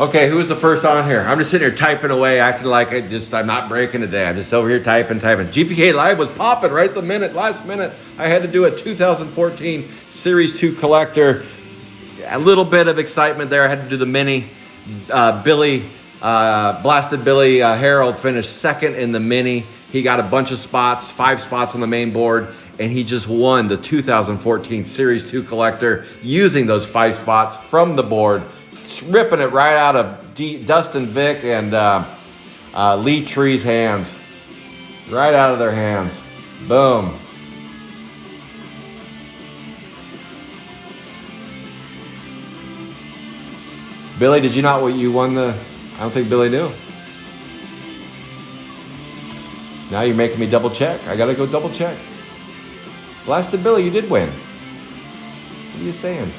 Okay, who was the first on here? I'm just sitting here typing away, acting like I'm not breaking today. I'm just over here typing. GPK Live was popping right the last minute. I had to do a 2014 Series 2 collector. A little bit of excitement there. I had to do the mini. Blasted Billy Harold finished second in the mini. He got a bunch of spots, 5 spots on the main board, and he just won the 2014 Series 2 collector using those 5 spots from the board, ripping it right out of Dustin Vick and Lee Tree's hands. Right out of their hands. Boom. Billy, did you not? You won the... I don't think Billy knew. Now you're making me double check. I gotta go double check. Blasted Billy, you did win. What are you saying?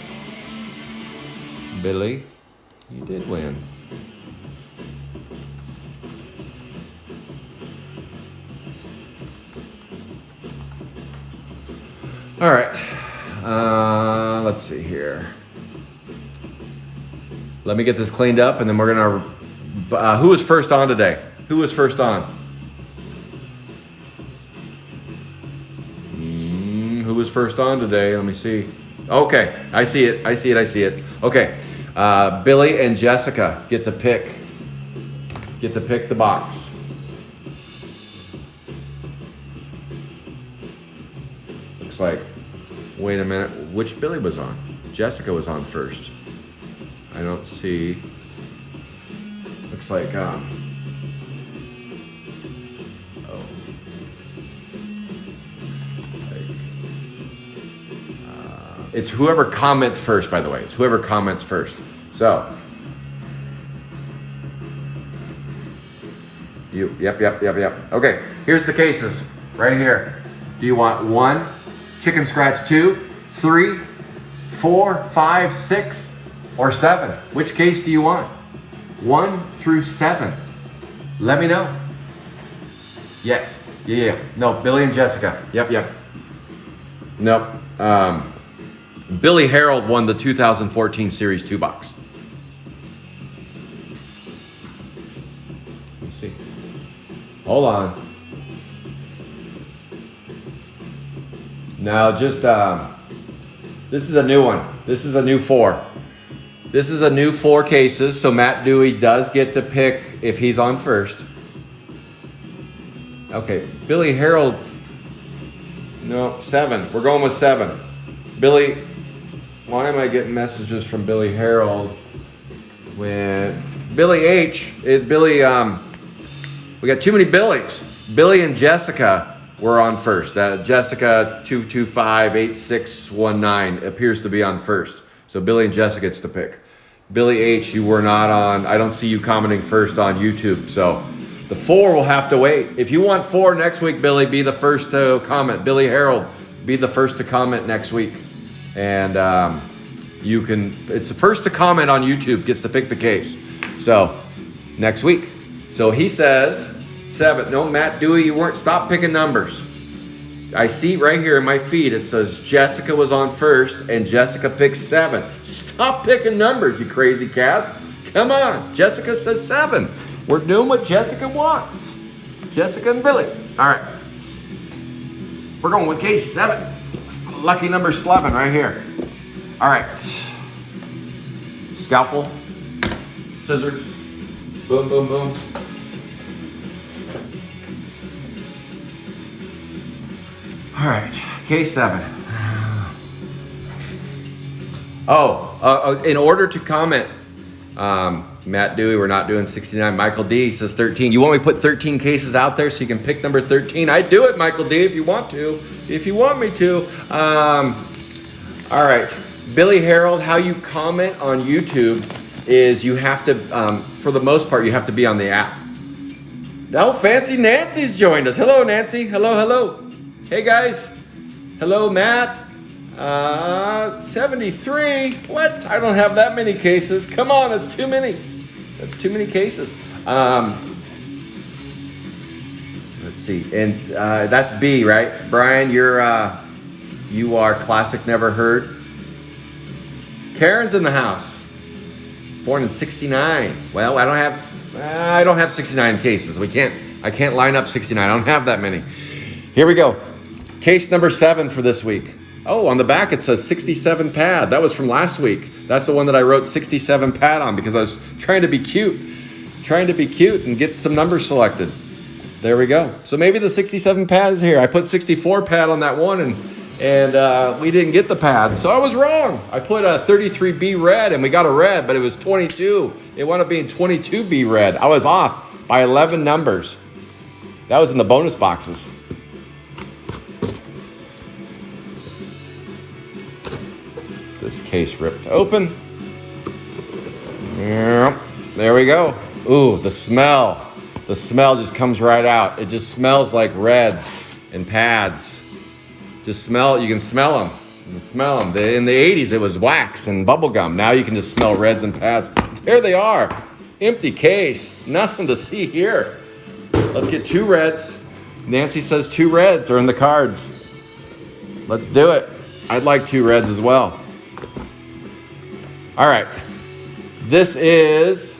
Billy, you did win. All right. Let's see here. Let me get this cleaned up, and then we're gonna. Who was first on today? Who was first on? Who was first on today? Let me see. Okay, I see it. I see it. Okay, Billy and Jessica get to pick the box. Looks like. Wait a minute. Which Billy was on? Jessica was on first. I don't see. Looks like it's whoever comments first, by the way. It's whoever comments first. So yep. Okay, here's the cases right here. Do you want 1, chicken scratch 2, 3, 4, 5, 6, or 7? Which case do you want? 1 through 7. Let me know. Yes. Yeah. No, Billy and Jessica. Yep. Nope. Billy Harold won the 2014 Series 2 box. Let's see. Hold on. Now, just this is a new one. This is a new 4. This is a new 4 cases, so Matt Dewey does get to pick if he's on first. Okay, Billy Harold. No, 7. We're going with 7. Billy, why am I getting messages from Billy Harold when Billy H? We got too many Billys. Billy and Jessica were on first. Jessica 2258619 appears to be on first. So Billy and Jessica gets to pick. Billy H, you were not on. I don't see you commenting first on YouTube. So the 4 will have to wait. If you want 4 next week, Billy, be the first to comment. Billy Harold, be the first to comment next week. And it's the first to comment on YouTube gets to pick the case. So next week. So he says 7. No, Matt Dewey, you weren't. Stop picking numbers. I see right here in my feed, it says Jessica was on first and Jessica picked 7. Stop picking numbers, you crazy cats. Come on. Jessica says 7. We're doing what Jessica wants. Jessica and Billy. All right. We're going with case 7. Lucky number 11 right here. All right. Scalpel. Scissors. Boom, boom, boom. All right. Case 7. In order to comment, Matt Dewey, we're not doing 69. Michael D says 13. You want me to put 13 cases out there so you can pick number 13? I'd do it, Michael D, if you want to. If you want me to. All right. Billy Harold, how you comment on YouTube is you have to, for the most part, you have to be on the app. Oh, Fancy Nancy's joined us. Hello, Nancy. Hello, hello. Hey, guys. Hello, Matt. 73. What? I don't have that many cases. Come on, that's too many. That's too many cases. Let's see. And that's B, right? Brian, you are classic never heard. Karen's in the house. Born in 69. Well, I don't have 69 cases. I can't line up 69. I don't have that many. Here we go. Case number 7 for this week. Oh, on the back it says 67 pad. That was from last week. That's the one that I wrote 67 pad on because I was trying to be cute. Trying to be cute and get some numbers selected. There we go. So maybe the 67 pad is here. I put 64 pad on that one and we didn't get the pad. So I was wrong. I put a 33B red and we got a red, but it was 22. It wound up being 22B red. I was off by 11 numbers. That was in the bonus boxes. This case ripped open. Yep. There we go. Ooh, the smell. The smell just comes right out. It just smells like reds and pads. Just smell, you can smell them. You can smell them. In the 80s, it was wax and bubble gum. Now you can just smell reds and pads. There they are. Empty case. Nothing to see here. Let's get 2 reds. Nancy says 2 reds are in the cards. Let's do it. I'd like 2 reds as well. All right. This is,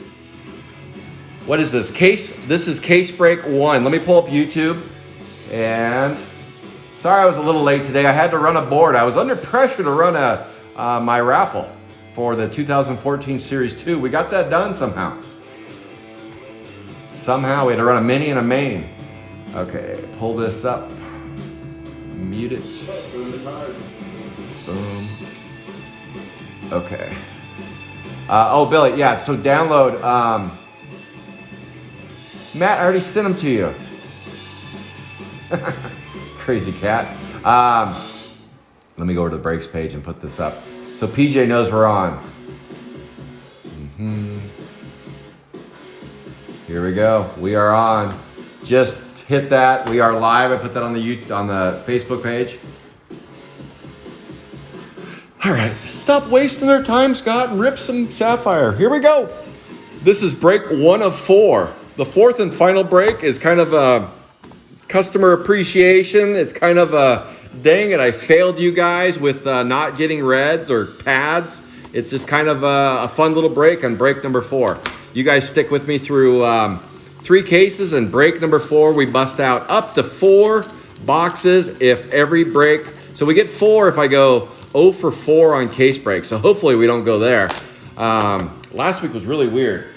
what is this? This is case break 1. Let me pull up YouTube. And sorry I was a little late today. I had to run a board. I was under pressure to run my raffle for the 2014 Series 2. We got that done somehow. Somehow we had to run a mini and a main. Okay, pull this up. Mute it. Boom. Okay. Oh, Billy, yeah, so download. Matt, I already sent them to you. Crazy cat. Let me go over to the breaks page and put this up. So PJ knows we're on. Here we go. We are on. Just hit that. We are live. I put that on the Facebook page. All right, stop wasting their time, Scott, and rip some sapphire. Here we go. This is break 1 of 4. The 4th and final break is kind of a customer appreciation. It's kind of a, dang it, I failed you guys with not getting reds or pads. It's just kind of a fun little break on break number 4. You guys stick with me through 3 cases, and break number 4, we bust out up to 4 boxes if every break. So we get 4 if I go 0 for 4 on case break. So hopefully we don't go there. Last week was really weird.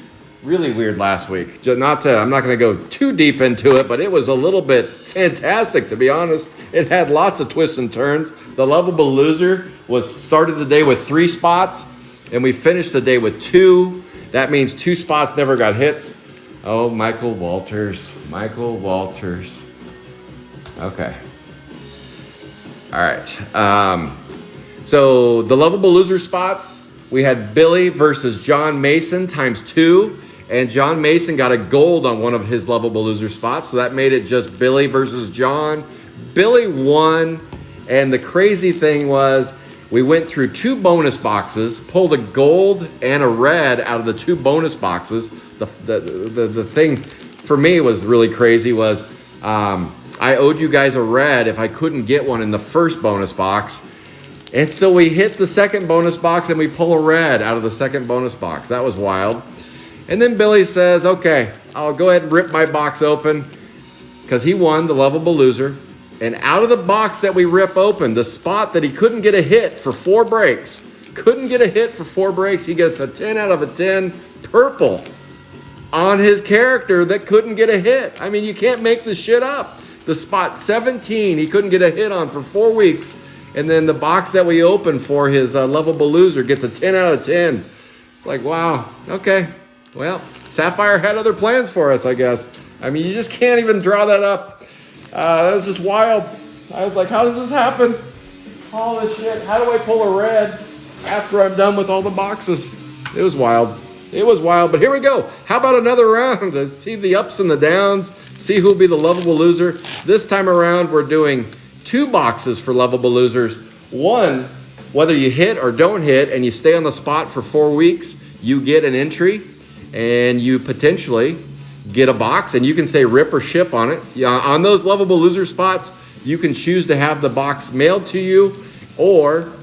Really weird last week. I'm not going to go too deep into it, but it was a little bit fantastic, to be honest. It had lots of twists and turns. The Lovable Loser started the day with 3 spots, and we finished the day with 2. That means 2 spots never got hits. Oh, Michael Walters. Michael Walters. Okay. All right. So the Lovable Loser spots, we had Billy versus John Mason times 2. And John Mason got a gold on one of his Lovable Loser spots. So that made it just Billy versus John. Billy won. And the crazy thing was we went through 2 bonus boxes, pulled a gold and a red out of the 2 bonus boxes. The thing for me was really crazy was I owed you guys a red if I couldn't get one in the first bonus box. And so we hit the second bonus box and we pull a red out of the second bonus box. That was wild. And then Billy says, okay, I'll go ahead and rip my box open because he won the Lovable Loser. And out of the box that we rip open, the spot that he couldn't get a hit for 4 breaks, he gets a 10 out of a 10 purple on his character that couldn't get a hit. I mean, you can't make this shit up. The spot 17, he couldn't get a hit on for 4 weeks. And then the box that we opened for his Lovable Loser gets a 10 out of 10. It's like, wow, okay. Well, Sapphire had other plans for us, I guess. I mean, you just can't even draw that up. That was just wild. I was like, how does this happen? Holy shit, how do I pull a red after I'm done with all the boxes? It was wild. It was wild, but here we go. How about another round? Let's see the ups and the downs. See who'll be the Lovable Loser. This time around, we're doing 2 boxes for Lovable Losers. One, whether you hit or don't hit and you stay on the spot for 4 weeks, you get an entry and you potentially get a box, and you can say rip or ship on it. Yeah, on those Lovable Loser spots, you can choose to have the box mailed to you, or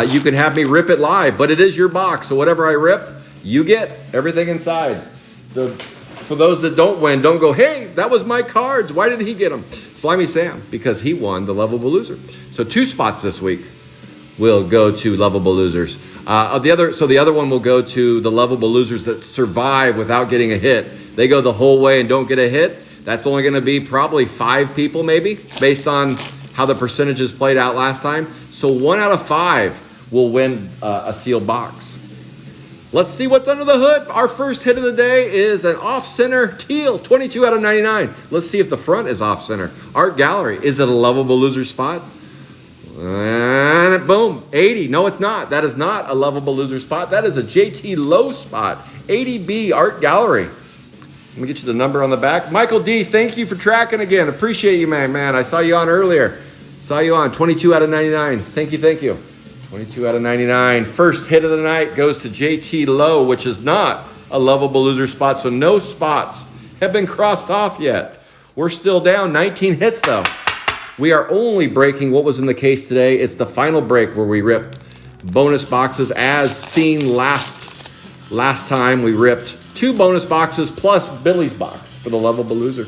you can have me rip it live, but it is your box. So whatever I rip, you get everything inside. So for those that don't win, don't go, hey, that was my cards. Why did he get them? Slimy Sam, because he won the Lovable Loser. So 2 spots this week will go to Lovable Losers. The other one will go to the Lovable Losers that survive without getting a hit. They go the whole way and don't get a hit. That's only going to be probably 5 people maybe, based on how the percentages played out last time. So 1 out of 5 will win a sealed box. Let's see what's under the hood. Our first hit of the day is an off-center teal, 22 out of 99. Let's see if the front is off-center. Art Gallery, is it a Lovable Loser spot? And boom, 80. No, it's not. That is not a Lovable Loser spot. That is a JT Lowe spot. 80B Art Gallery. Let me get you the number on the back. Michael D, thank you for tracking again. Appreciate you, man. I saw you on earlier. Saw you on 22 out of 99. Thank you. 22 out of 99. First hit of the night goes to JT Lowe, which is not a Lovable Loser spot. So no spots have been crossed off yet. We're still down 19 hits though. We are only breaking what was in the case today. It's the final break where we rip bonus boxes as seen last time. We ripped 2 bonus boxes plus Billy's box for the Lovable Loser.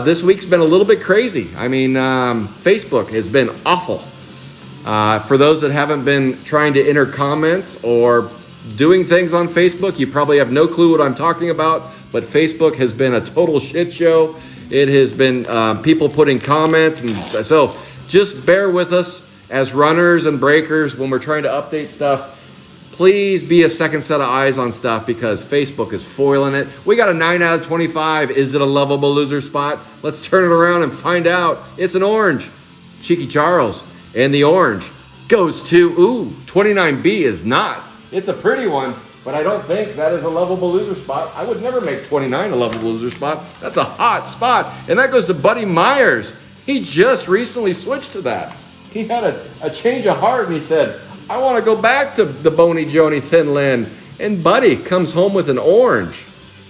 This week's been a little bit crazy. I mean, Facebook has been awful. For those that haven't been trying to enter comments or doing things on Facebook, you probably have no clue what I'm talking about, but Facebook has been a total shit show. It has been people putting comments, and so just bear with us as runners and breakers when we're trying to update stuff. Please be a second set of eyes on stuff because Facebook is foiling it. We got a 9 out of 25. Is it a Lovable Loser spot? Let's turn it around and find out. It's an orange. Cheeky Charles. And the orange goes to, 29B is not. It's a pretty one, but I don't think that is a Lovable Loser spot. I would never make 29 a Lovable Loser spot. That's a hot spot. And that goes to Buddy Myers. He just recently switched to that. He had a change of heart and he said, I want to go back to the Bony Joni Thin Lin. And Buddy comes home with an orange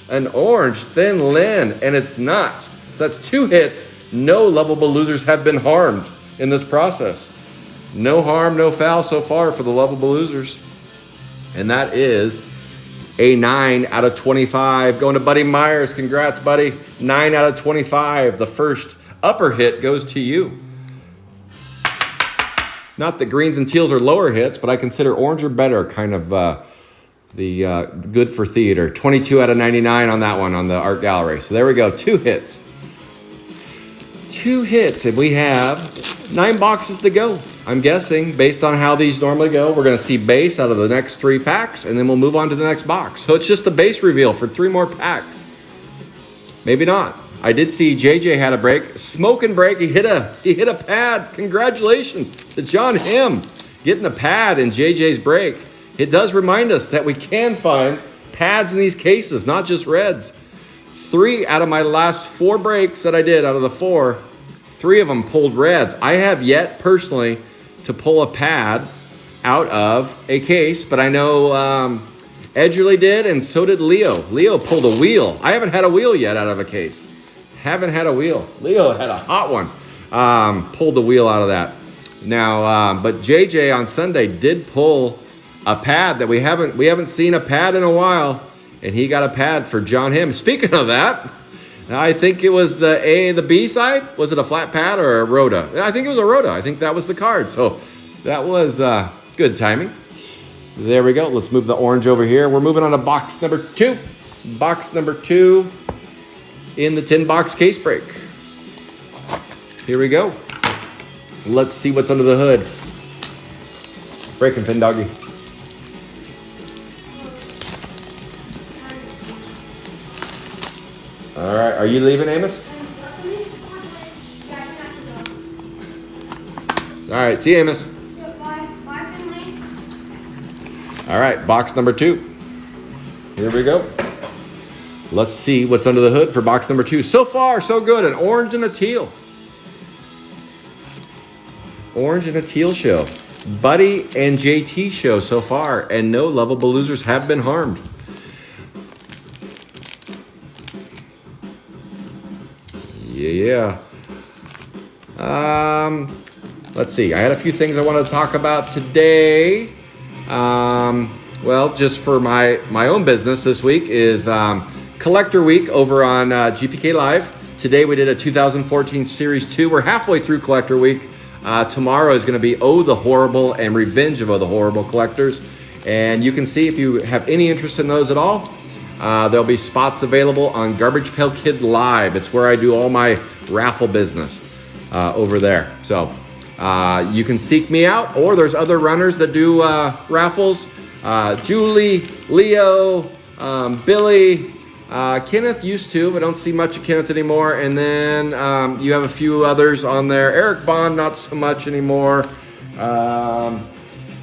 Thin Lin, and it's not. So that's 2 hits. No Lovable Losers have been harmed in this process. No harm, no foul so far for the Lovable Losers. And that is a 9 out of 25 going to Buddy Myers. Congrats, buddy. 9 out of 25. The first upper hit goes to you. Not that greens and teals are lower hits, but I consider orange or better kind of the good for theater. 22 out of 99 on that one on the Art Gallery. So there we go. 2 hits. 2 hits, and we have 9 boxes to go. I'm guessing, based on how these normally go, we're going to see base out of the next 3 packs, and then we'll move on to the next box. So it's just the base reveal for 3 more packs. Maybe not. I did see JJ had a break. Smoking break. He hit a pad. Congratulations to John Him getting a pad in JJ's break. It does remind us that we can find pads in these cases, not just reds. 3 out of my last 4 breaks that I did out of the 4, 3 of them pulled reds. I have yet personally to pull a pad out of a case, but I know Edgerly did, and so did Leo. Leo pulled a wheel. I haven't had a wheel yet out of a case. Haven't had a wheel. Leo had a hot one. Pulled the wheel out of that. Now, but JJ on Sunday did pull a pad that we haven't seen a pad in a while, and he got a pad for John Him. Speaking of that, I think it was the B side. Was it a flat pad or a Rhoda? I think it was a Rhoda. I think that was the card. So that was good timing. There we go. Let's move the orange over here. We're moving on to box number 2. Box number 2 in the 10-box case break. Here we go. Let's see what's under the hood. Breaking pin, doggy. All right, are you leaving, Amos? All right, see you, Amos. All right, box number 2. Here we go. Let's see what's under the hood for box number 2. So far, so good. An orange and a teal. Orange and a teal show. Buddy and JT show so far, and no lovable losers have been harmed. Yeah. Let's see. I had a few things I wanted to talk about today. Well, just for my own business this week is Collector Week over on GPK Live. Today we did a 2014 Series 2. We're halfway through Collector Week. Tomorrow is going to be Oh the Horrible and Revenge of Oh the Horrible collectors. And you can see if you have any interest in those at all, there'll be spots available on Garbage Pail Kid Live. It's where I do all my raffle business over there. So you can seek me out, or there's other runners that do raffles. Julie, Leo, Billy, Kenneth used to, but don't see much of Kenneth anymore. And then you have a few others on there. Eric Bond, not so much anymore. And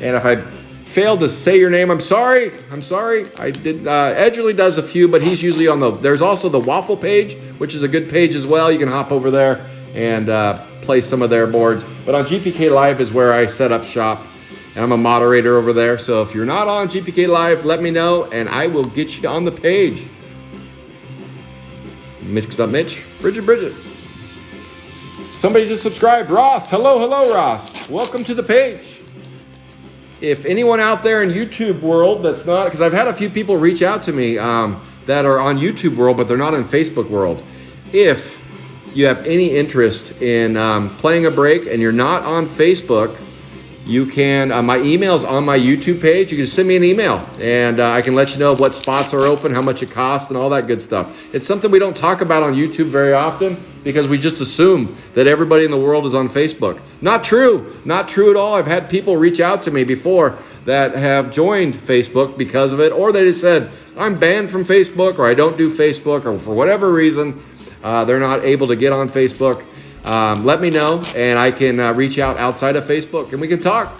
if I failed to say your name, I'm sorry. I did. Edgerly does a few, but he's usually on there's also the Waffle page, which is a good page as well. You can hop over there and play some of their boards. But on GPK Live is where I set up shop. And I'm a moderator over there. So if you're not on GPK Live, let me know, and I will get you on the page. Mixed Up Mitch, Frigid Bridget. Somebody just subscribed. Ross, hello, Ross. Welcome to the page. If anyone out there in YouTube world that's not, because I've had a few people reach out to me that are on YouTube world, but they're not in Facebook world. If you have any interest in playing a break and you're not on Facebook, you can, my email's on my YouTube page. You can send me an email and I can let you know what spots are open, how much it costs, and all that good stuff. It's something we don't talk about on YouTube very often because we just assume that everybody in the world is on Facebook. Not true. Not true at all. I've had people reach out to me before that have joined Facebook because of it, or they just said, I'm banned from Facebook, or I don't do Facebook, or for whatever reason, they're not able to get on Facebook. Let me know, and I can reach out outside of Facebook, and we can talk.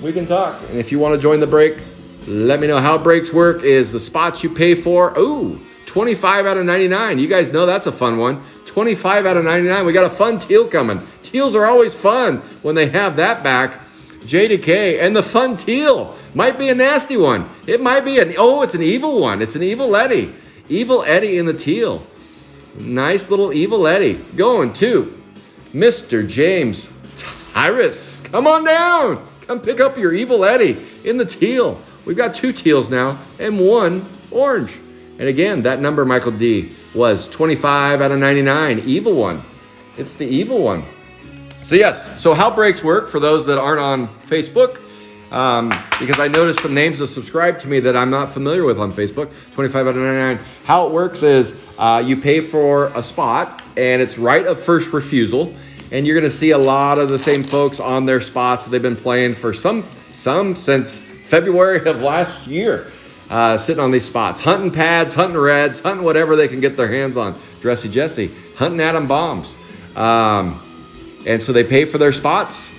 And if you want to join the break, let me know. How breaks work is the spots you pay for. Ooh, 25 out of 99. You guys know that's a fun one. 25 out of 99. We got a fun teal coming. Teals are always fun when they have that back. JDK and the fun teal might be a nasty one. It might be it's an evil one. It's an Evil Eddie. Evil Eddie in the teal. Nice little Evil Eddie. Going to Mr. James Tyrus. Come on down. Come pick up your Evil Eddie in the teal. We've got 2 teals now and 1 orange. And again, that number, Michael D, was 25 out of 99. Evil one. It's the evil one. So yes, so how breaks work for those that aren't on Facebook, because I noticed some names have subscribed to me that I'm not familiar with on Facebook. 25 out of 99. How it works is you pay for a spot, and it's right of first refusal. And you're going to see a lot of the same folks on their spots that they've been playing for some since February of last year, sitting on these spots, hunting pads, hunting reds, hunting whatever they can get their hands on. Dressy Jesse, hunting atom bombs. And so they pay for their spots.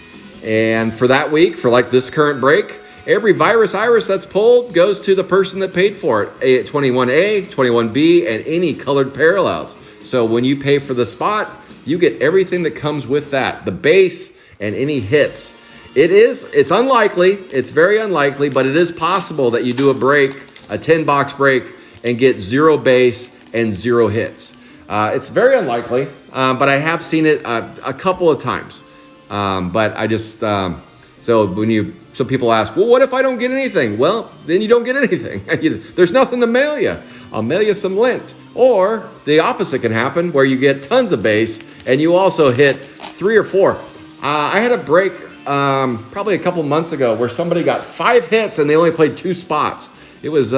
And for that week, for like this current break, every virus iris that's pulled goes to the person that paid for it. 21A, 21B, and any colored parallels. So when you pay for the spot, you get everything that comes with that, the base and any hits. It's unlikely, it's very unlikely, but it is possible that you do a break, a 10-box break, and get 0 base and 0 hits. It's very unlikely, but I have seen it a couple of times. But I just, so people ask, well, what if I don't get anything? Well, then you don't get anything. There's nothing to mail you. I'll mail you some lint. Or the opposite can happen where you get tons of base and you also hit 3 or 4. I had a break probably a couple months ago where somebody got 5 hits and they only played 2 spots. It was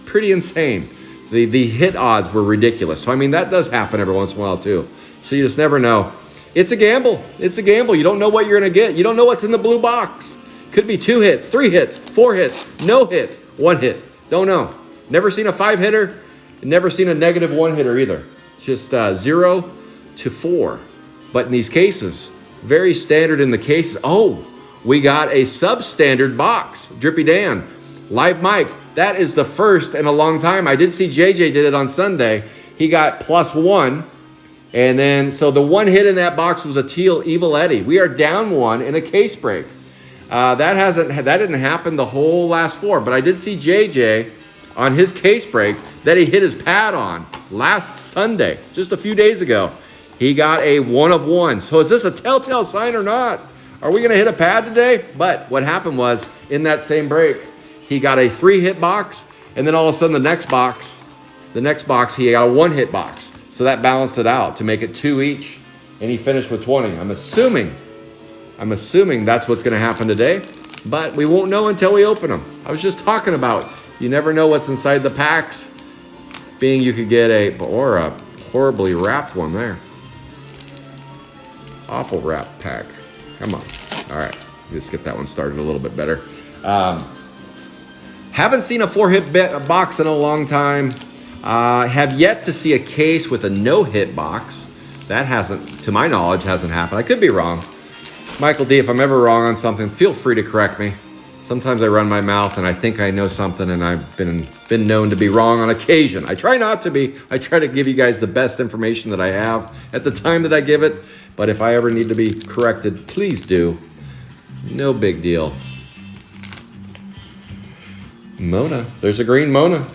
pretty insane. The hit odds were ridiculous. So, I mean, that does happen every once in a while too. So you just never know. It's a gamble. It's a gamble. You don't know what you're going to get. You don't know what's in the blue box. Could be 2 hits, 3 hits, 4 hits, no hits, 1 hit. Don't know. Never seen a 5-hitter. Never seen a negative 1-hitter either. Just 0 to 4. But in these cases, very standard in the cases. Oh, we got a substandard box. Drippy Dan, Live Mike. That is the first in a long time. I did see JJ did it on Sunday. He got +1. And then, so the 1 hit in that box was a teal Evil Eddie. We are down 1 in a case break. That didn't happen the whole last 4, but I did see JJ on his case break that he hit his pad on last Sunday, just a few days ago. He got a 1 of 1. So is this a telltale sign or not? Are we going to hit a pad today? But what happened was, in that same break, he got a 3-hit box, and then all of a sudden the next box, he got a 1-hit box. So that balanced it out to make it 2 each, and he finished with 20. I'm assuming that's what's going to happen today, but we won't know until we open them. I was just talking about, you never know what's inside the packs, being you could get a horribly wrapped one there. Awful wrapped pack. Come on. All right, let's get that one started a little bit better. Haven't seen a 4-hit box in a long time. Have yet to see a case with a no-hit box. That hasn't, to my knowledge, hasn't happened. I could be wrong. Michael D, if I'm ever wrong on something, feel free to correct me. Sometimes I run my mouth and I think I know something, and I've been known to be wrong on occasion. I try not to be. I try to give you guys the best information that I have at the time that I give it. But if I ever need to be corrected, please do. No big deal. Mona. There's a green Mona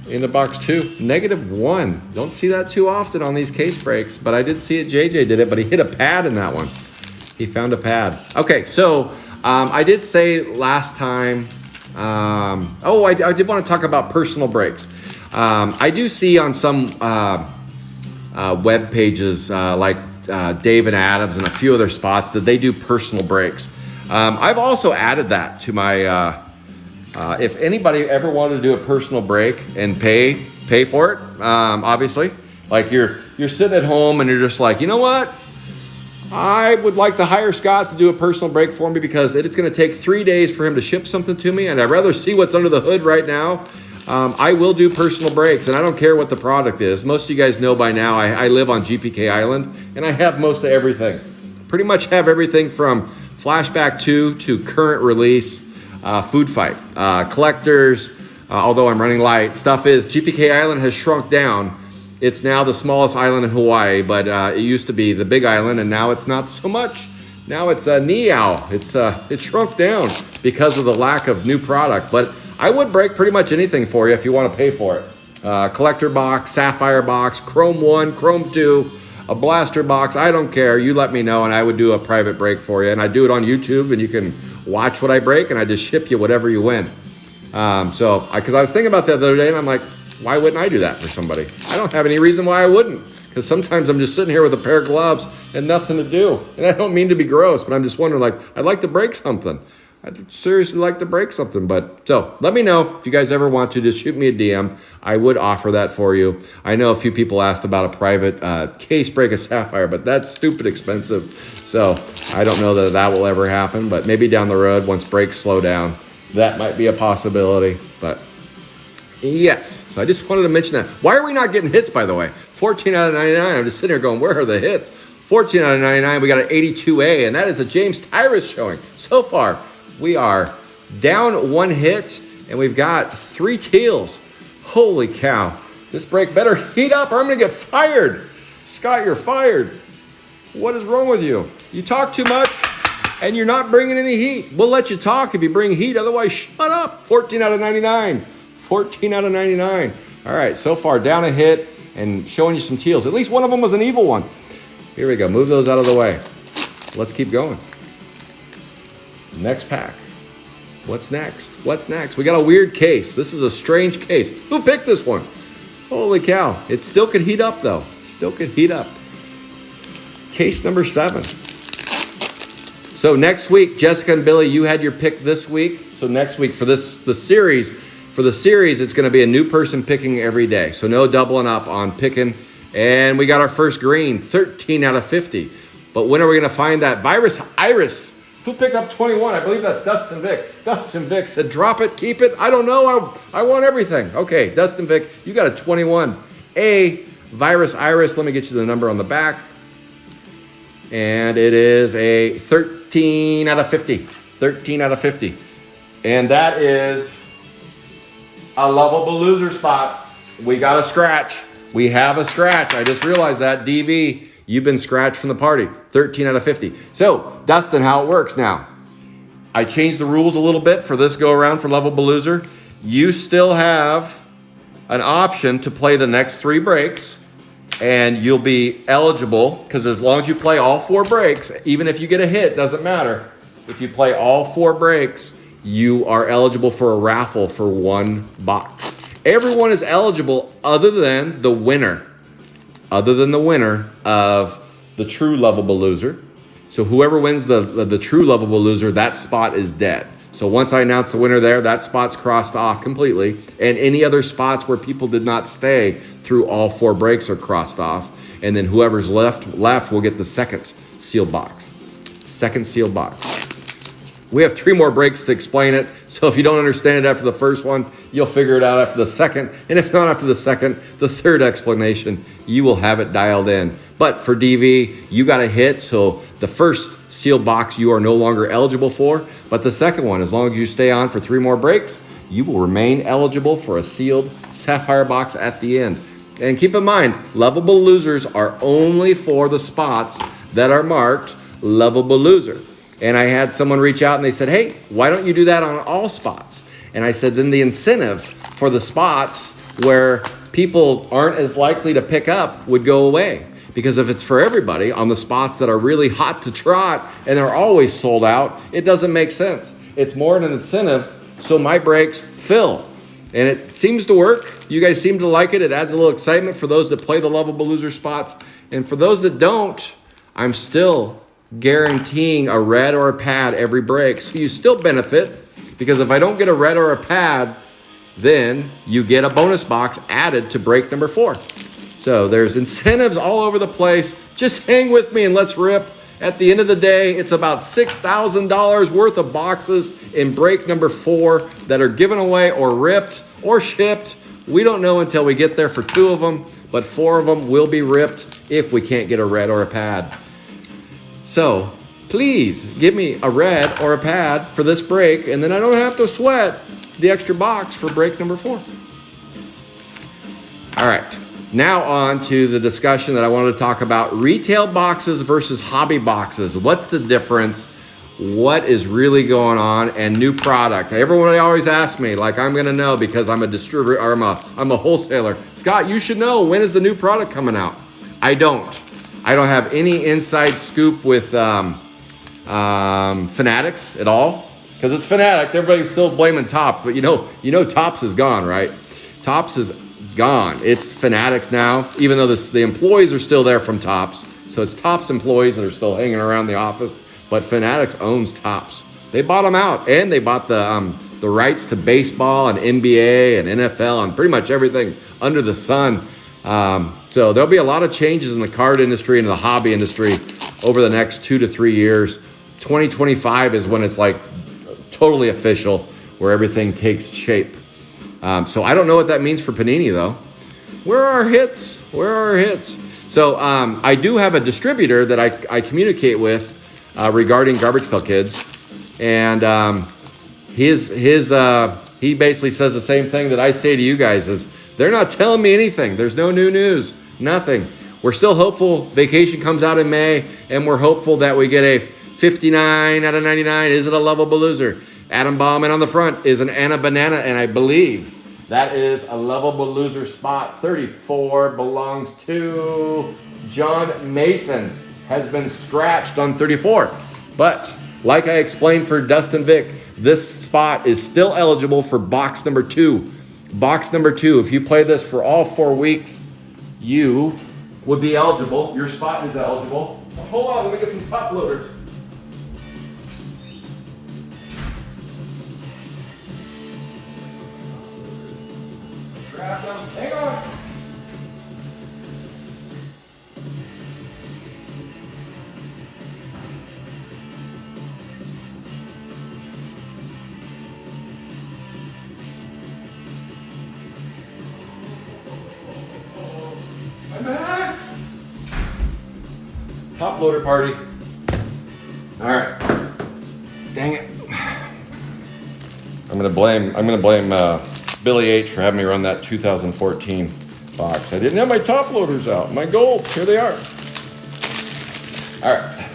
in the box too. -1. Don't see that too often on these case breaks, but I did see it. JJ did it, but he hit a pad in that one. He found a pad. Okay, so I did say last time, I did want to talk about personal breaks. I do see on some web pages like Dave and Adams and a few other spots that they do personal breaks. I've also added that to my, if anybody ever wanted to do a personal break and pay for it, obviously, like you're sitting at home and you're just like, you know what? I would like to hire Scott to do a personal break for me because it's going to take 3 days for him to ship something to me, and I'd rather see what's under the hood right now. I will do personal breaks, and I don't care what the product is. Most of you guys know by now I live on GPK Island, and I have most of everything. Pretty much have everything from Flashback 2 to current release, Food Fight. Collectors, although I'm running light, stuff is GPK Island has shrunk down. It's now the smallest island in Hawaii, but it used to be the big island, and now it's not so much. Now it's Niau. It's shrunk down because of the lack of new product. But I would break pretty much anything for you if you want to pay for it. Collector box, Sapphire box, Chrome 1, Chrome 2, a blaster box. I don't care. You let me know, and I would do a private break for you. And I do it on YouTube, and you can watch what I break, and I just ship you whatever you win. Because I was thinking about that the other day, and I'm like, why wouldn't I do that for somebody? I don't have any reason why I wouldn't. Because sometimes I'm just sitting here with a pair of gloves and nothing to do. And I don't mean to be gross, but I'm just wondering, like, I'd like to break something. I'd seriously like to break something. But so let me know if you guys ever want to. Just shoot me a DM. I would offer that for you. I know a few people asked about a private case break of Sapphire, but that's stupid expensive. So I don't know that will ever happen. But maybe down the road, once breaks slow down, that might be a possibility. But yes, so I just wanted to mention that. Why are we not getting hits, by the way? 14 out of 99. I'm just sitting here going, where are the hits? 14 out of 99. We got an 82A, and that is a James Tyrus showing. So far, we are down 1 hit, and we've got 3 teals. Holy cow. This break better heat up, or I'm going to get fired. Scott, you're fired. What is wrong with you? You talk too much, and you're not bringing any heat. We'll let you talk if you bring heat. Otherwise, shut up. 14 out of 99. 14 out of 99. All right, so far down a hit and showing you some teals. At least one of them was an evil one. Here we go. Move those out of the way. let's keep going. Next pack. What's next? What's next? We got a weird case. This is a strange case. Who picked this one? Holy cow. It still could heat up, though. Still could heat up. Case number 7. So next week, Jessica and Billy, you had your pick this week. So next week for the series, it's going to be a new person picking every day. So no doubling up on picking. And we got our first green, 13 out of 50. But when are we going to find that Virus Iris? Who picked up 21? I believe that's Dustin Vick. Dustin Vick said, drop it, keep it. I don't know. I want everything. Okay, Dustin Vick, you got a 21. A Virus Iris. Let me get you the number on the back. And it is a 13 out of 50. 13 out of 50. And that is a lovable loser spot. We got a scratch. We have a scratch. I just realized that. DV, you've been scratched from the party. 13 out of 50. So, Dustin, how it works now. I changed the rules a little bit for this go around for lovable loser. You still have an option to play the next 3 breaks, and you'll be eligible, because as long as you play all 4 breaks, even if you get a hit, doesn't matter. If you play all 4 breaks, you are eligible for a raffle for 1 box. Everyone is eligible other than the winner. Other than the winner of the true lovable loser. So whoever wins the true lovable loser, that spot is dead. So once I announce the winner there, that spot's crossed off completely. And any other spots where people did not stay through all 4 breaks are crossed off. And then whoever's left will get the second sealed box. Second sealed box. We have 3 more breaks to explain it. So if you don't understand it after the first one, you'll figure it out after the second. And if not after the second, the third explanation, you will have it dialed in. But for DV, you got a hit. So the first sealed box you are no longer eligible for. But the second one, as long as you stay on for 3 more breaks, you will remain eligible for a sealed Sapphire box at the end. And keep in mind, lovable losers are only for the spots that are marked lovable loser. And I had someone reach out and they said, hey, why don't you do that on all spots? And I said, then the incentive for the spots where people aren't as likely to pick up would go away. Because if it's for everybody on the spots that are really hot to trot and they're always sold out, it doesn't make sense. It's more an incentive so my breaks fill. And it seems to work. You guys seem to like it. It adds a little excitement for those that play the lovable loser spots. And for those that don't, I'm still guaranteeing a red or a pad every break. So you still benefit, because if I don't get a red or a pad, then you get a bonus box added to break number 4. So there's incentives all over the place. Just hang with me and let's rip. At the end of the day, it's about $6,000 worth of boxes in break number 4 that are given away or ripped or shipped. We don't know until we get there for 2 of them, but 4 of them will be ripped if we can't get a red or a pad. So please give me a red or a pad for this break, and then I don't have to sweat the extra box for break number 4. All right, now on to the discussion that I wanted to talk about: retail boxes versus hobby boxes. What's the difference? What is really going on? And new product. Everyone always asks me, like I'm gonna know because I'm a distributor, or I'm a wholesaler. Scott, you should know, when is the new product coming out? I don't have any inside scoop with Fanatics at all, because it's Fanatics. Everybody's still blaming Tops, but you know Tops is gone, right? Tops is gone. It's Fanatics now, even though the employees are still there from Tops. So it's Tops employees that are still hanging around the office, but Fanatics owns Tops. They bought them out, and they bought the rights to baseball and NBA and NFL and pretty much everything under the sun. So there'll be a lot of changes in the card industry and the hobby industry over the next 2 to 3 years. 2025 is when it's like totally official, where everything takes shape. So I don't know what that means for Panini, though. Where are our hits? Where are our hits? So I do have a distributor that I communicate with regarding Garbage Pail Kids, and he basically says the same thing that I say to you guys: is they're not telling me anything. There's no new news, nothing. We're still hopeful Vacation comes out in May, and we're hopeful that we get a 59 out of 99. Is it a lovable loser? Adam Bauman on the front is an Anna Banana, and I believe that is a lovable loser spot. 34 belongs to John Mason. has been scratched on 34. But like I explained for Dustin Vick, this spot is still eligible for box number 2. Box number 2, if you play this for all 4 weeks, you would be eligible. Your spot is eligible. Hold on, let me get some top loaders. Grab them. Hang on. I'm back. Top loader party. All right. Dang it. I'm gonna blame Billy H for having me run that 2014 box. I didn't have my top loaders out. My gold. Here they are. All right.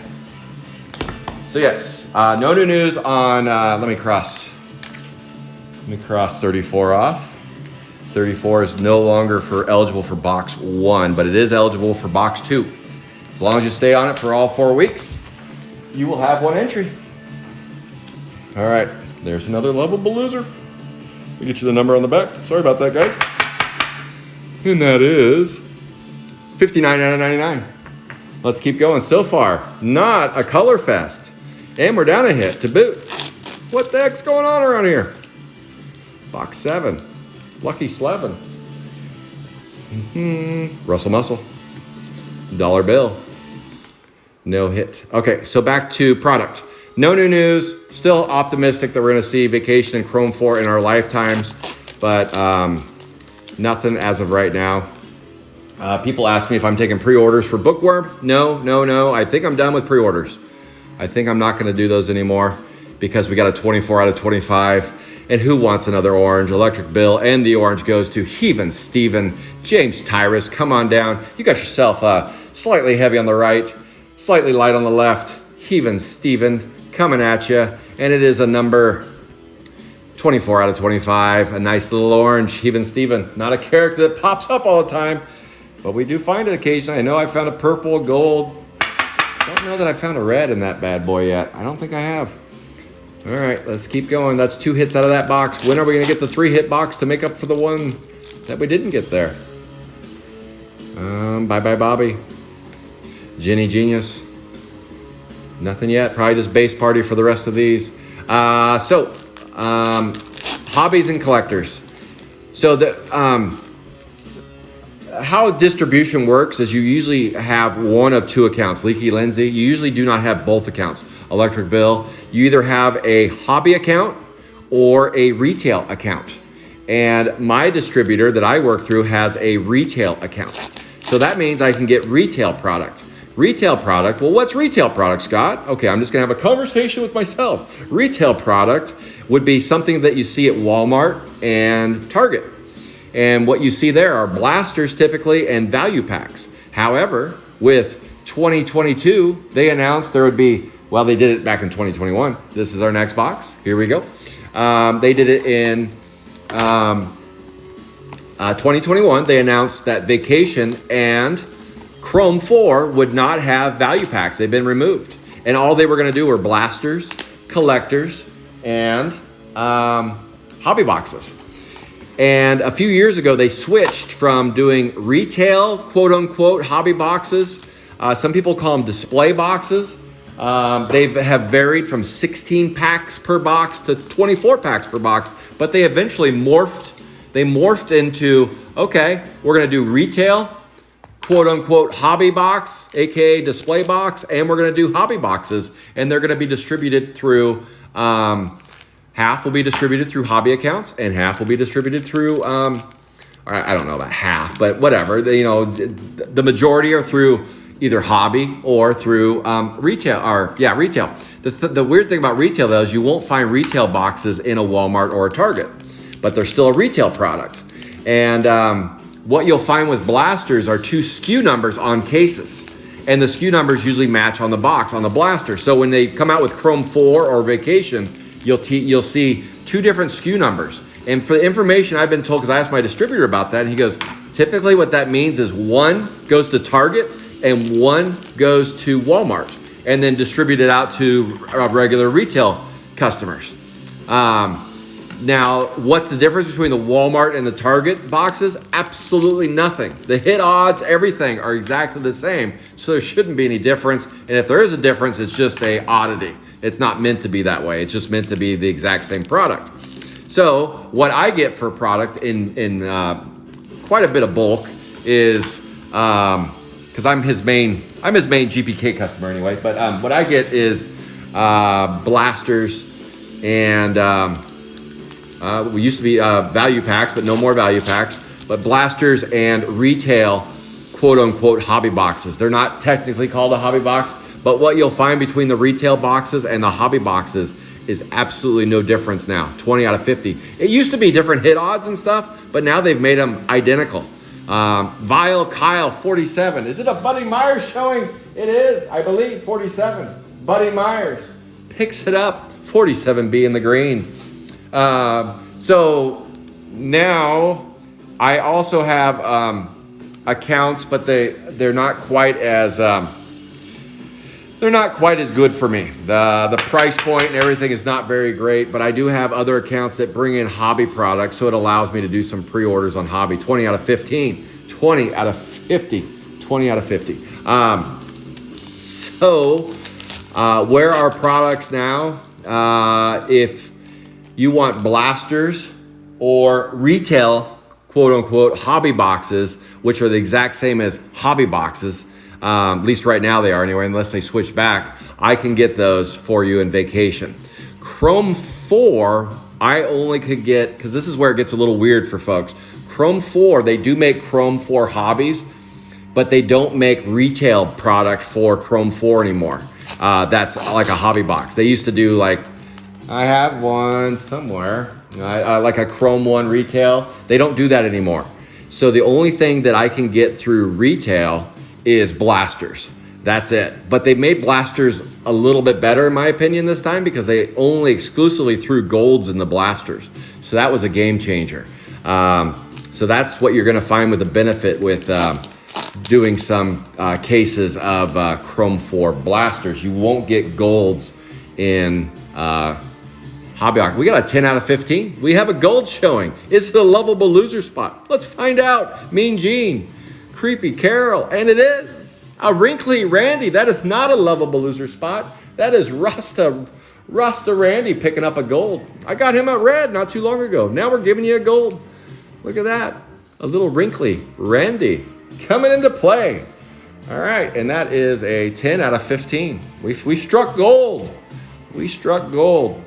So yes, no new news on. Let me cross 34 off. 34 is no longer eligible for box 1, but it is eligible for box 2. As long as you stay on it for all 4 weeks, you will have 1 entry. All right, there's another lovable loser. We get you the number on the back. Sorry about that, guys. And that is 59 out of 99. Let's keep going. So far, not a color fest. And we're down a hit to boot. What the heck's going on around here? Box 7. Lucky Slevin. Russell Muscle. Dollar Bill. No hit. Okay, so back to product. No new news. Still optimistic that we're going to see Vacation and Chrome 4 in our lifetimes, but nothing as of right now. People ask me if I'm taking pre-orders for Bookworm. No. I think I'm done with pre-orders. I think I'm not going to do those anymore because we got a 24 out of 25. And who wants another orange? Electric Bill, and the orange goes to Heaven Steven, James Tyrus. Come on down. You got yourself slightly heavy on the right, slightly light on the left. Heaven Steven coming at you. And it is a number 24 out of 25. A nice little orange. Heaven Steven. Not a character that pops up all the time, but we do find it occasionally. I know I found a purple, gold. Don't know that I found a red in that bad boy yet. I don't think I have. All right, let's keep going. That's 2 hits out of that box. When are we going to get the 3-hit box to make up for the one that we didn't get there? Bye-bye, Bobby. Jenny Genius. Nothing yet. Probably just base party for the rest of these. Hobbies and collectors. So how distribution works is you usually have one of 2 accounts. Leaky Lindsay, you usually do not have both accounts. Electric Bill, you either have a hobby account or a retail account. And my distributor that I work through has a retail account. So that means I can get retail product. Retail product, well, what's retail product, Scott? Okay, I'm just gonna have a conversation with myself. Retail product would be something that you see at Walmart and Target. And what you see there are blasters typically and value packs. However, with 2022, they announced there would be, well, they did it back in 2021. This is our next box. Here we go. They did it in 2021. They announced that Vacation and Chrome 4 would not have value packs. They've been removed. And all they were going to do were blasters, collectors, and hobby boxes. And a few years ago, they switched from doing retail, quote unquote, hobby boxes. Some people call them display boxes. They have varied from 16 packs per box to 24 packs per box, but they eventually morphed. They morphed into, okay, we're going to do retail, quote unquote, hobby box, AKA display box, and we're going to do hobby boxes, and they're going to be distributed through, half will be distributed through hobby accounts, and half will be distributed through, I don't know about half, but whatever. The majority are through either hobby or through retail. Retail. The weird thing about retail, though, is you won't find retail boxes in a Walmart or a Target, but they're still a retail product. And what you'll find with blasters are 2 SKU numbers on cases. And the SKU numbers usually match on the box, on the blaster. So when they come out with Chrome 4 or Vacation, you'll see 2 different SKU numbers. And for the information I've been told, because I asked my distributor about that, and he goes, typically what that means is 1 goes to Target and one goes to Walmart and then distributed out to regular retail customers. Now, what's the difference between the Walmart and the Target boxes? Absolutely nothing. The hit odds, everything are exactly the same. So there shouldn't be any difference. And if there is a difference, it's just a oddity. It's not meant to be that way. It's just meant to be the exact same product. So what I get for product in quite a bit of bulk is, because I'm his main GPK customer anyway, but what I get is blasters and we used to be value packs, but no more value packs, but blasters and retail quote unquote hobby boxes. They're not technically called a hobby box, but what you'll find between the retail boxes and the hobby boxes is absolutely no difference now. 20 out of 50. It used to be different hit odds and stuff, but now they've made them identical. Vile Kyle 47. Is it a Buddy Myers showing? It is, I believe, 47. Buddy Myers picks it up. 47B in the green. So now I also have accounts, but they're not quite as good for me. The price point and everything is not very great, but I do have other accounts that bring in hobby products, so it allows me to do some pre-orders on hobby. 20 out of 15, 20 out of 50, 20 out of 50. So where are products now? If you want blasters or retail, quote unquote, hobby boxes, which are the exact same as hobby boxes, at least right now they are anyway, unless they switch back, I can get those for you in Vacation. Chrome 4, I only could get, because this is where it gets a little weird for folks. Chrome 4, they do make Chrome 4 hobbies, but they don't make retail product for Chrome 4 anymore. That's like a hobby box. They used to do like, I have one somewhere, like a Chrome 1 retail. They don't do that anymore. So the only thing that I can get through retail is blasters. That's it. But they made blasters a little bit better in my opinion this time, because they only exclusively threw golds in the blasters. So that was a game changer. So that's what you're gonna find with the benefit with doing some cases of Chrome 4 blasters. You won't get golds in hobby box. We got a 10 out of 15. We have a gold showing. Is it a lovable loser spot? Let's find out. Mean Gene, Creepy Carol, and it is a Wrinkly Randy. That is not a lovable loser spot. That is Rasta Randy picking up a gold. I got him at red not too long ago. Now we're giving you a gold. Look at that. A little Wrinkly Randy coming into play. All right, and that is a 10 out of 15. We struck gold. We struck gold.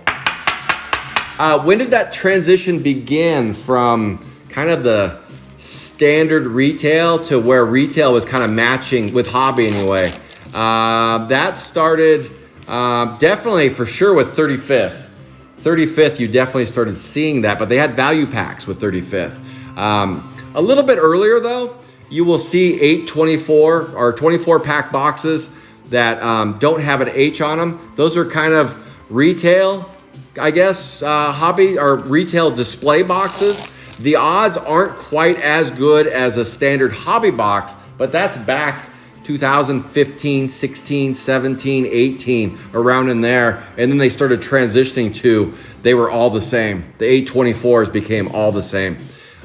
When did that transition begin from kind of the standard retail to where retail was kind of matching with hobby anyway? That started definitely for sure with 35th. 35th, you definitely started seeing that, but they had value packs with 35th. A little bit earlier though, you will see 824 or 24 pack boxes that don't have an H on them. Those are kind of retail, I guess, hobby or retail display boxes. The odds aren't quite as good as a standard hobby box, but that's back 2015, 16, 17, 18, around in there. And then they started transitioning to, they were all the same. The 824s became all the same.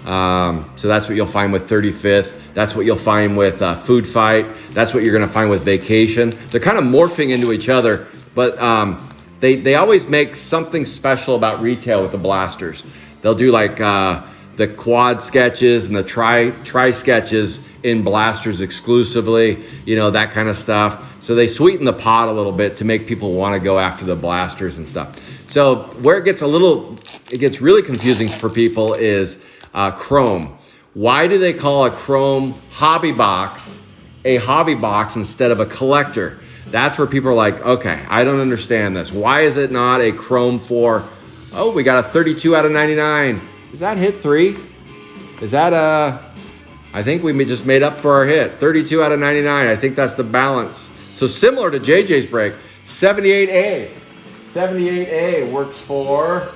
So that's what you'll find with 35th. That's what you'll find with Food Fight. That's what you're gonna find with Vacation. They're kind of morphing into each other, but they always make something special about retail with the blasters. They'll do like the quad sketches and the tri sketches in blasters exclusively, you know, that kind of stuff. So they sweeten the pot a little bit to make people want to go after the blasters and stuff. So where it gets really confusing for people is Chrome. Why do they call a Chrome hobby box a hobby box instead of a collector? That's where people are like, okay, I don't understand this. Why is it not a Chrome 4? Oh, we got a 32 out of 99. Is that hit 3? Is that I think we just made up for our hit. 32 out of 99. I think that's the balance. So similar to JJ's break, 78A. 78A works for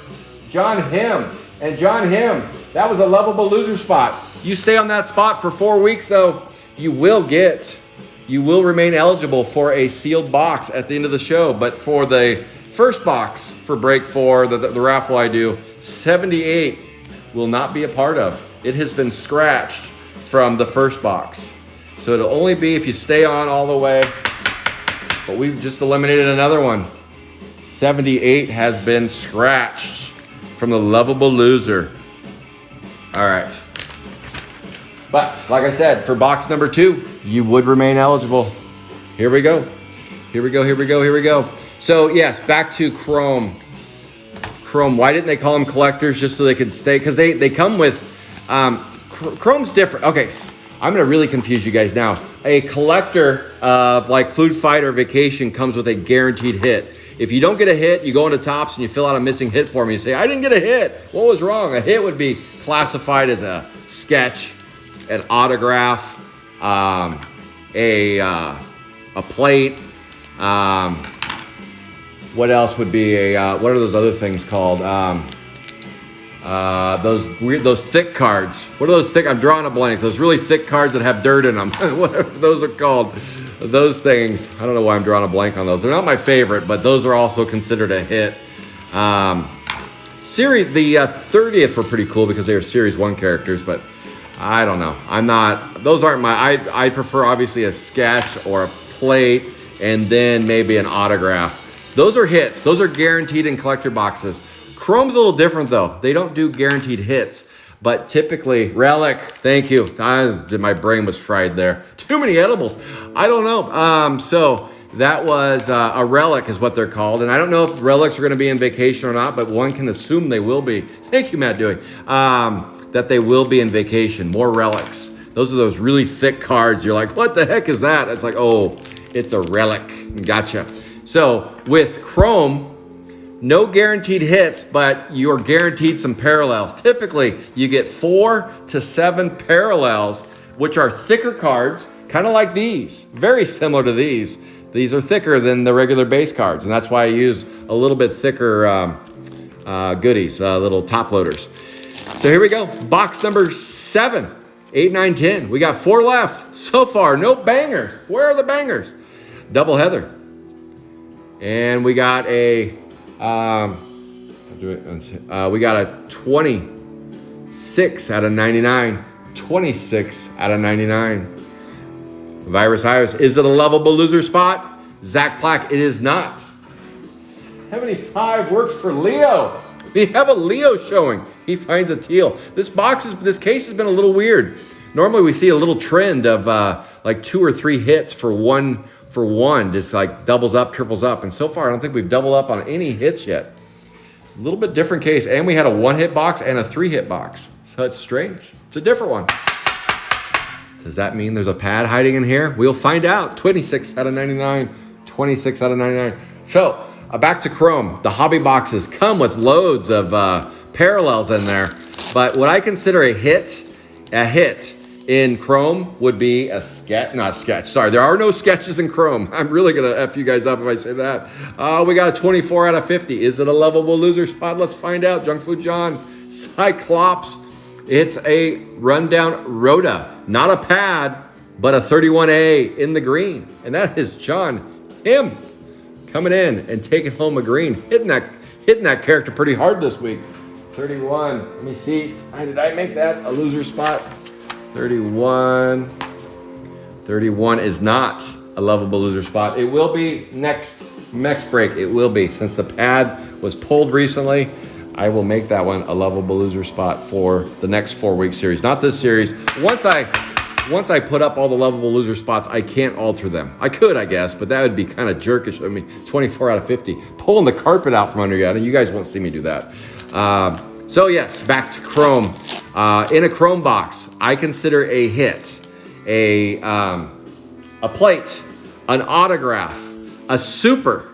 John Him. And John Him, that was a lovable loser spot. You stay on that spot for 4 weeks though, you will get you will remain eligible for a sealed box at the end of the show. But for the first box for break 4, the raffle I do, 78 will not be a part of. It has been scratched from the first box. So it'll only be if you stay on all the way. But we've just eliminated another one. 78 has been scratched from the Lovable Loser. All right. But like I said, for box number 2, you would remain eligible. Here we go. Here we go. So yes, back to Chrome. Why didn't they call them collectors just so they could stay? Because they come with, Chrome's different. Okay, I'm gonna really confuse you guys now. A collector of like Food Fight or Vacation comes with a guaranteed hit. If you don't get a hit, you go into Topps and you fill out a missing hit form. You say, I didn't get a hit. What was wrong? A hit would be classified as a sketch, an autograph, a plate. What else would be what are those other things called? Those thick cards. What are those thick? I'm drawing a blank. Those really thick cards that have dirt in them. Whatever those are called. Those things. I don't know why I'm drawing a blank on those. They're not my favorite, but those are also considered a hit. Series, the 30th were pretty cool because they were Series 1 characters, but I don't know. Those aren't my, I prefer obviously a sketch or a plate and then maybe an autograph. Those are hits. Those are guaranteed in collector boxes. Chrome's a little different though. They don't do guaranteed hits, but typically, Relic, thank you. My brain was fried there. Too many edibles. I don't know. So that was a Relic is what they're called. And I don't know if Relics are gonna be in Vacation or not, but one can assume they will be. Thank you, Matt Dewey. That they will be in Vacation, more Relics. Those are those really thick cards. You're like, what the heck is that? It's like, oh, it's a Relic. Gotcha. So with Chrome, no guaranteed hits, but you're guaranteed some parallels. Typically, you get 4 to 7 parallels, which are thicker cards, kind of like these, very similar to these. These are thicker than the regular base cards, and that's why I use a little bit thicker goodies, little top loaders. So here we go, box number 7, 8, 9, 10. We got 4 left so far, no bangers. Where are the bangers? Double Heather. And we got a, we got a 26 out of 99. 26 out of 99. Virus Iris, is it a lovable loser spot? Zach Plack, it is not. 75 works for Leo. We have a Leo showing. He finds a teal. This case has been a little weird. Normally we see a little trend of like 2 or 3 hits for one, just like doubles up, triples up. And so far, I don't think we've doubled up on any hits yet. A little bit different case. And we had a 1-hit box and a 3-hit box. So it's strange. It's a different one. Does that mean there's a pad hiding in here? We'll find out. 26 out of 99. 26 out of 99. So back to Chrome. The hobby boxes come with loads of parallels in there. But what I consider a hit in Chrome would be a sketch. Sorry, there are no sketches in Chrome. I'm really gonna F you guys up if I say that. We got a 24 out of 50. Is it a lovable loser spot? Let's find out. Junk Food John, Cyclops. It's a rundown Rhoda, not a pad, but a 31A in the green. And that is John, him, coming in and taking home a green. Hitting that character pretty hard this week. 31, let me see. Did I make that a loser spot? 31 is not a lovable loser spot. It will be next break. It will be. Since the pad was pulled recently, I will make that one a lovable loser spot for the next 4-week series. Not this series. Once I put up all the lovable loser spots, I can't alter them. I could, I guess, but that would be kind of jerkish of me. 24 out of 50. Pulling the carpet out from under you. You guys won't see me do that. So yes, back to Chrome. In a Chrome box, I consider a hit, a plate, an autograph, a super.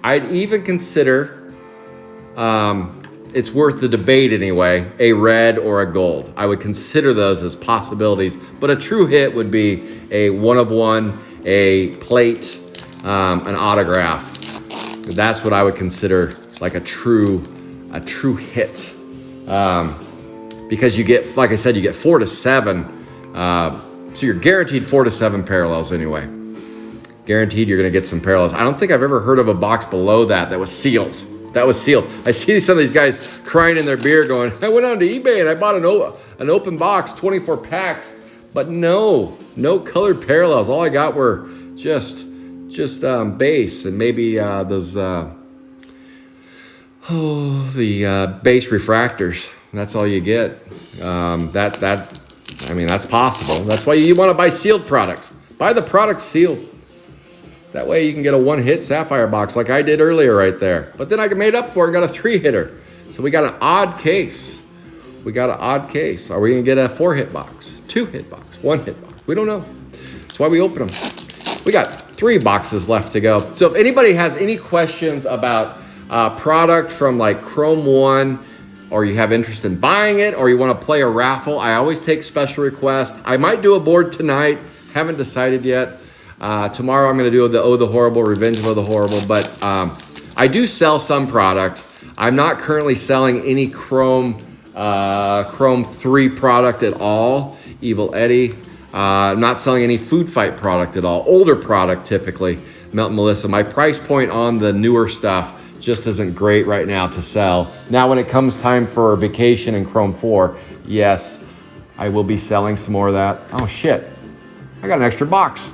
I'd even consider, it's worth the debate anyway, a red or a gold. I would consider those as possibilities, but a true hit would be a 1-of-1, a plate, an autograph. That's what I would consider like a true hit. Because you get, like I said, you get 4 to 7. So you're guaranteed 4 to 7 parallels anyway. Guaranteed you're going to get some parallels. I don't think I've ever heard of a box below that was sealed. That was sealed. I see some of these guys crying in their beer going, I went onto eBay and I bought an open box, 24 packs. But no colored parallels. All I got were just base and maybe those the base refractors. That's all you get. I mean, that's possible. That's why you want to buy sealed product. Buy the product sealed. That way you can get a one-hit sapphire box like I did earlier right there. But then I made up for it and got a 3-hitter. So we got an odd case. Are we going to get a 4-hit box, 2-hit box, 1-hit box? We don't know. That's why we open them. We got 3 boxes left to go. So if anybody has any questions about product from like Chrome 1, or you have interest in buying it, or you want to play a raffle, I always take special requests. I might do a board tonight. Haven't decided yet. Tomorrow I'm going to do the the Horrible, Revenge of the Horrible. But I do sell some product. I'm not currently selling any Chrome 3 product at all. Evil Eddie. I'm not selling any Food Fight product at all. Older product typically. Melt Melissa. My price point on the newer stuff just isn't great right now to sell. Now when it comes time for Vacation and Chrome 4, yes, I will be selling some more of that. Oh shit, I got an extra box.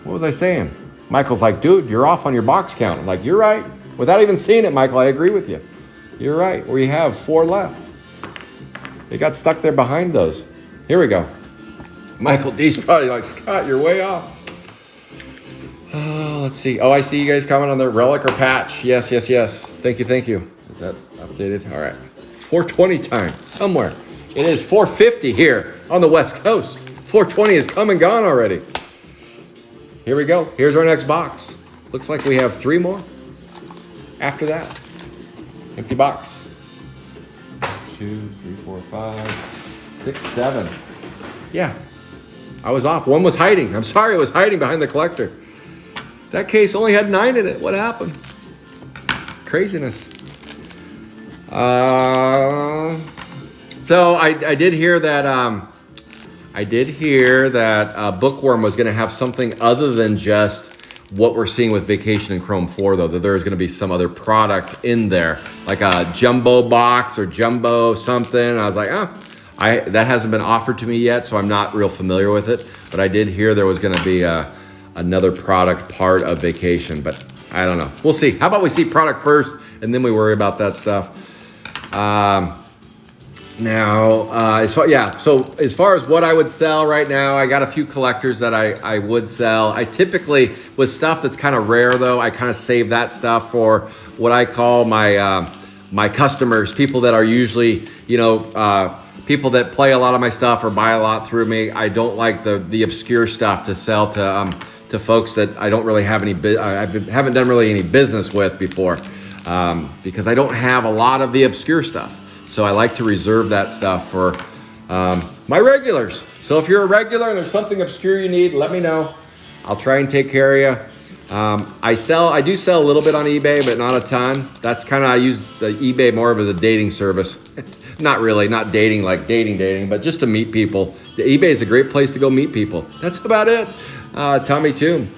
What was I saying? Michael's like, dude, you're off on your box count. I'm like, you're right. Without even seeing it, Michael, I agree with you. You're right. We have 4 left. They got stuck there behind those. Here we go. Michael D's probably like, Scott, you're way off. Let's see. Oh, I see you guys comment on the relic or patch. Yes. Thank you. Is that updated? All right. 420 time somewhere. It is 450 here on the West Coast. 420 is come and gone already. Here we go. Here's our next box. Looks like we have 3 more after that. Empty box. 2, 3, 4, 5, 6, 7. Yeah. I was off. One was hiding. I'm sorry, it was hiding behind the collector. That case only had 9 in it. What happened? Craziness. So I did hear that Bookworm was going to have something other than just what we're seeing with Vacation and Chrome 4, though, that there's going to be some other product in there, like a jumbo box or jumbo something. I was like, that hasn't been offered to me yet, so I'm not real familiar with it. But I did hear there was going to be another product part of Vacation, but I don't know. We'll see. How about we see product first, and then we worry about that stuff. So as far as what I would sell right now, I got a few collectors that I would sell. I typically, with stuff that's kind of rare though, I kind of save that stuff for what I call my customers, people that are usually, people that play a lot of my stuff or buy a lot through me. I don't like the obscure stuff to sell to folks that I don't really have haven't done really any business with before, because I don't have a lot of the obscure stuff. So I like to reserve that stuff for my regulars. So if you're a regular and there's something obscure you need, let me know. I'll try and take care of you. I do sell a little bit on eBay, but not a ton. That's kind of, I use the eBay more of as a dating service. Not really, not dating like dating, but just to meet people. The eBay is a great place to go meet people. That's about it. Tommy Toom.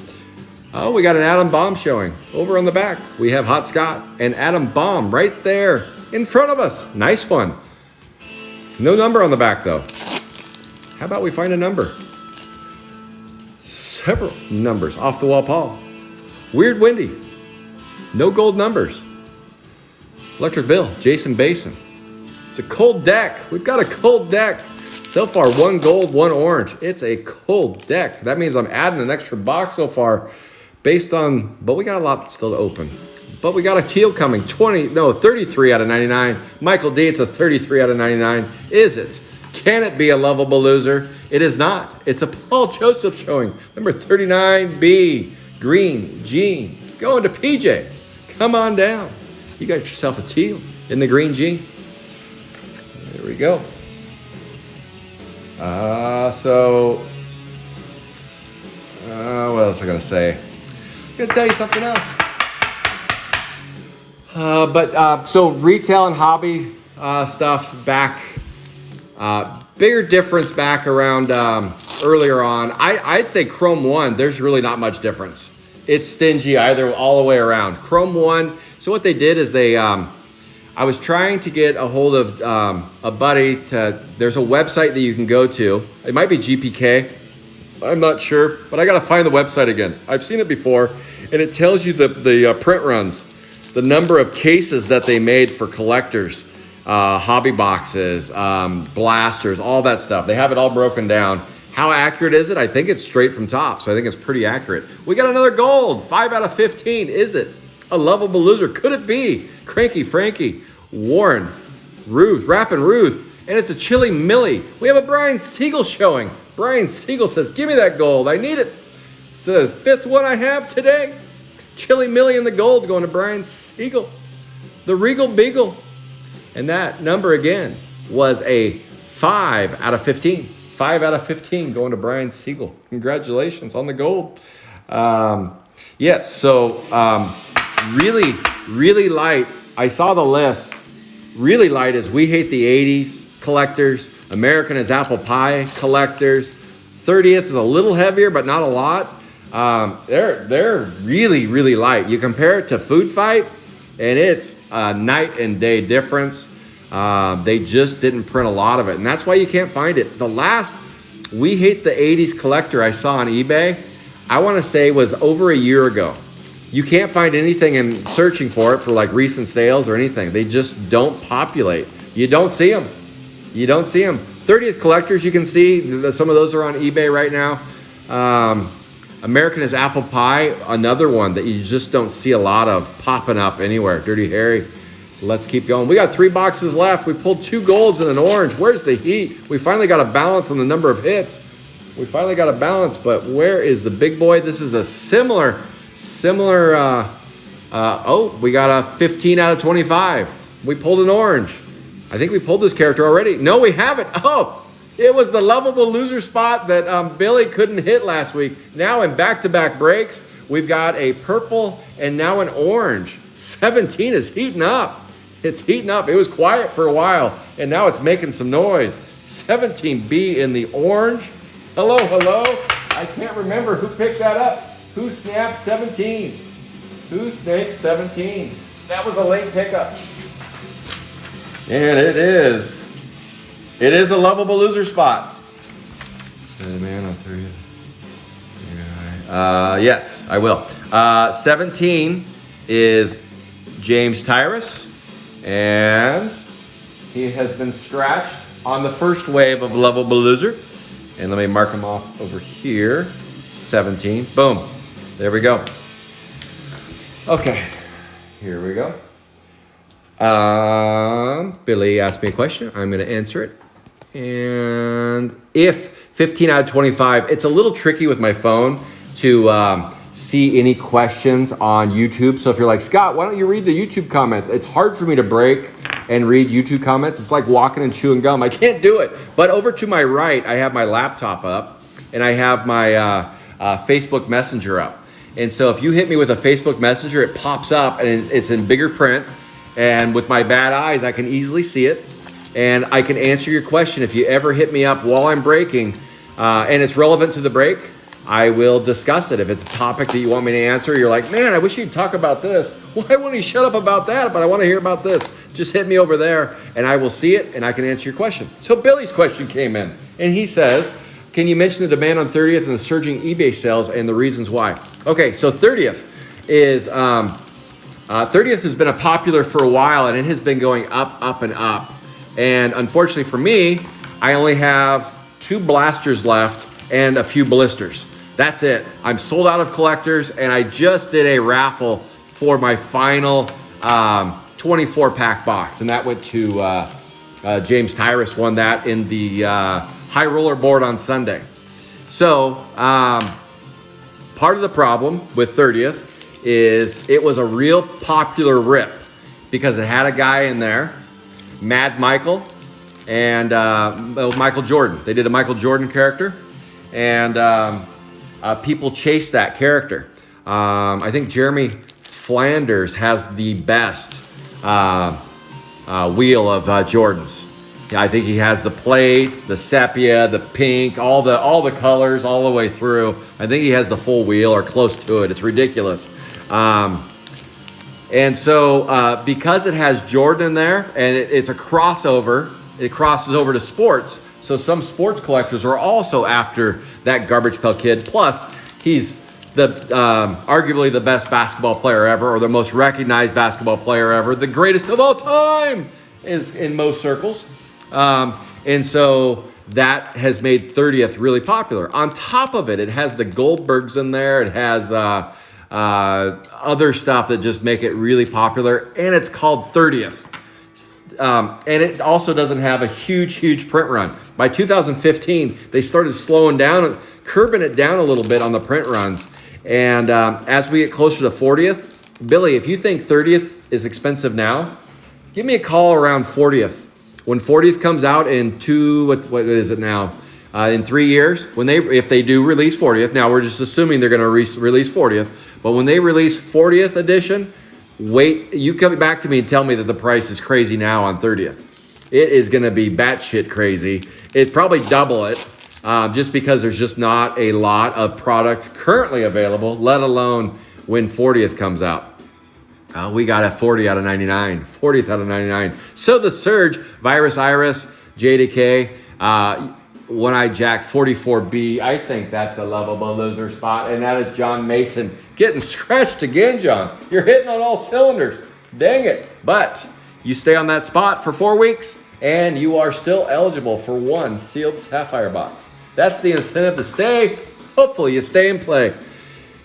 Oh, we got an Adam Bomb showing over on the back. We have Hot Scott and Adam Bomb right there in front of us. Nice one. No number on the back though. How about we find a number? Several numbers. Off the Wall Paul. Weird Windy. No gold numbers. Electric Bill. Jason Basin. It's a cold deck. We've got a cold deck. So far, 1 gold, 1 orange. It's a cold deck. That means I'm adding an extra box so far but we got a lot still to open. But we got a teal coming, 33 out of 99. Michael D, it's a 33 out of 99. Is it? Can it be a lovable loser? It is not. It's a Paul Joseph showing. Number 39B, green jean. Going to PJ. Come on down. You got yourself a teal in the green jean. There we go. What else am I going to say? I'm going to tell you something else. So retail and hobby stuff back Bigger difference back around earlier on. I'd say Chrome 1, there's really not much difference. It's stingy either all the way around. Chrome 1, so what they did is they, I was trying to get a hold of a buddy there's a website that you can go to. It might be GPK. I'm not sure, but I got to find the website again. I've seen it before, and it tells you the print runs, the number of cases that they made for collectors. Hobby boxes, blasters, all that stuff. They have it all broken down. How accurate is it? I think it's straight from top, so I think it's pretty accurate. We got another gold, 5 out of 15. Is it a lovable loser? Could it be Cranky Frankie, Warren, Ruth, Rappin' Ruth, and it's a Chili Millie. We have a Brian Siegel showing. Brian Siegel says, give me that gold. I need it. It's the 5th one I have today. Chili Millie in the gold going to Brian Siegel. The Regal Beagle. And that number again was a 5 out of 15. 5 out of 15 going to Brian Siegel. Congratulations on the gold. Yes, so really, really light. I saw the list. Really light is We Hate the 80s collectors. American is Apple Pie collectors. 30th is a little heavier, but not a lot. They're really, really light. You compare it to Food Fight, and it's a night and day difference. They just didn't print a lot of it, and that's why you can't find it. The last We Hate the 80s collector I saw on eBay, I want to say was over a year ago. You can't find anything in searching for it for like recent sales or anything. They just don't populate. You don't see them. You don't see them. 30th collectors, you can see some of those are on eBay right now. American is Apple Pie, another one that you just don't see a lot of popping up anywhere. Dirty Harry. Let's keep going. We got 3 boxes left. We pulled 2 golds and an orange. Where's the heat? We finally got a balance on the number of hits. We finally got a balance, but where is the big boy? This is a similar, oh, we got a 15 out of 25. We pulled an orange. I think we pulled this character already. No, we haven't. Oh, it was the lovable loser spot that Billy couldn't hit last week. Now in back-to-back breaks, we've got a purple and now an orange. 17 is heating up. It's heating up. It was quiet for a while, and now it's making some noise. 17B in the orange. Hello, hello. I can't remember who picked that up. Who snapped 17? Who snaked 17? That was a late pickup. And it is a lovable loser spot. Man, I'll throw you. Yes, I will. 17 is James Tyrus, and he has been scratched on the first wave of lovable loser. And let me mark him off over here. 17. Boom. There we go. Okay. Here we go. Billy asked me a question. I'm going to answer it. And if 15 out of 25, it's a little tricky with my phone to see any questions on YouTube. So if you're like, Scott, why don't you read the YouTube comments? It's hard for me to break and read YouTube comments. It's like walking and chewing gum. I can't do it. But over to my right, I have my laptop up, and I have my Facebook Messenger up. And so if you hit me with a Facebook Messenger, it pops up, and it's in bigger print. And with my bad eyes, I can easily see it. And I can answer your question. If you ever hit me up while I'm breaking, and it's relevant to the break, I will discuss it. If it's a topic that you want me to answer, you're like, man, I wish you'd talk about this. Why won't he shut up about that? But I want to hear about this. Just hit me over there, and I will see it, and I can answer your question. So Billy's question came in, and he says, can you mention the demand on 30th and the surging eBay sales and the reasons why? Okay, so 30th is 30th has been a popular for a while, and it has been going up, up, and up. And unfortunately for me, I only have 2 blasters left and a few blisters. That's it. I'm sold out of collectors, and I just did a raffle for my final 24-pack box, and that went to James Tyrus. Won that in the high roller board on Sunday. So part of the problem with 30th is it was a real popular rip because it had a guy in there, Mad Michael, and Michael Jordan. They did a Michael Jordan character, and people chased that character. I think Jeremy Flanders has the best wheel of Jordans. I think he has the plate, the sepia, the pink, all the colors all the way through. I think he has the full wheel or close to it. It's ridiculous. And so because it has Jordan in there and it's a crossover, it crosses over to sports. So some sports collectors are also after that Garbage Pail Kid. Plus, he's the arguably the best basketball player ever, or the most recognized basketball player ever, the greatest of all time is in most circles. And so that has made 30th really popular. On top of it, it has the Goldbergs in there. It has other stuff that just make it really popular, and it's called 30th. And it also doesn't have a huge print run. By 2015, they started slowing down, curbing it down a little bit on the print runs. And as we get closer to 40th, Billy, if you think 30th is expensive now, give me a call around 40th. When 40th comes out in what is it now? In 3 years, if they do release 40th, now we're just assuming they're going to release 40th, but when they release 40th edition, wait, you come back to me and tell me that the price is crazy now on 30th. It is going to be batshit crazy. It'd probably double it just because there's just not a lot of product currently available, let alone when 40th comes out. We got a 40 out of 99, 40th out of 99. So the Surge, Virus Iris, JDK, One-Eyed Jack 44B, I think that's a lovable loser spot. And that is John Mason getting scratched again, John. You're hitting on all cylinders. Dang it. But you stay on that spot for 4 weeks, and you are still eligible for one sealed Sapphire box. That's the incentive to stay. Hopefully you stay and play.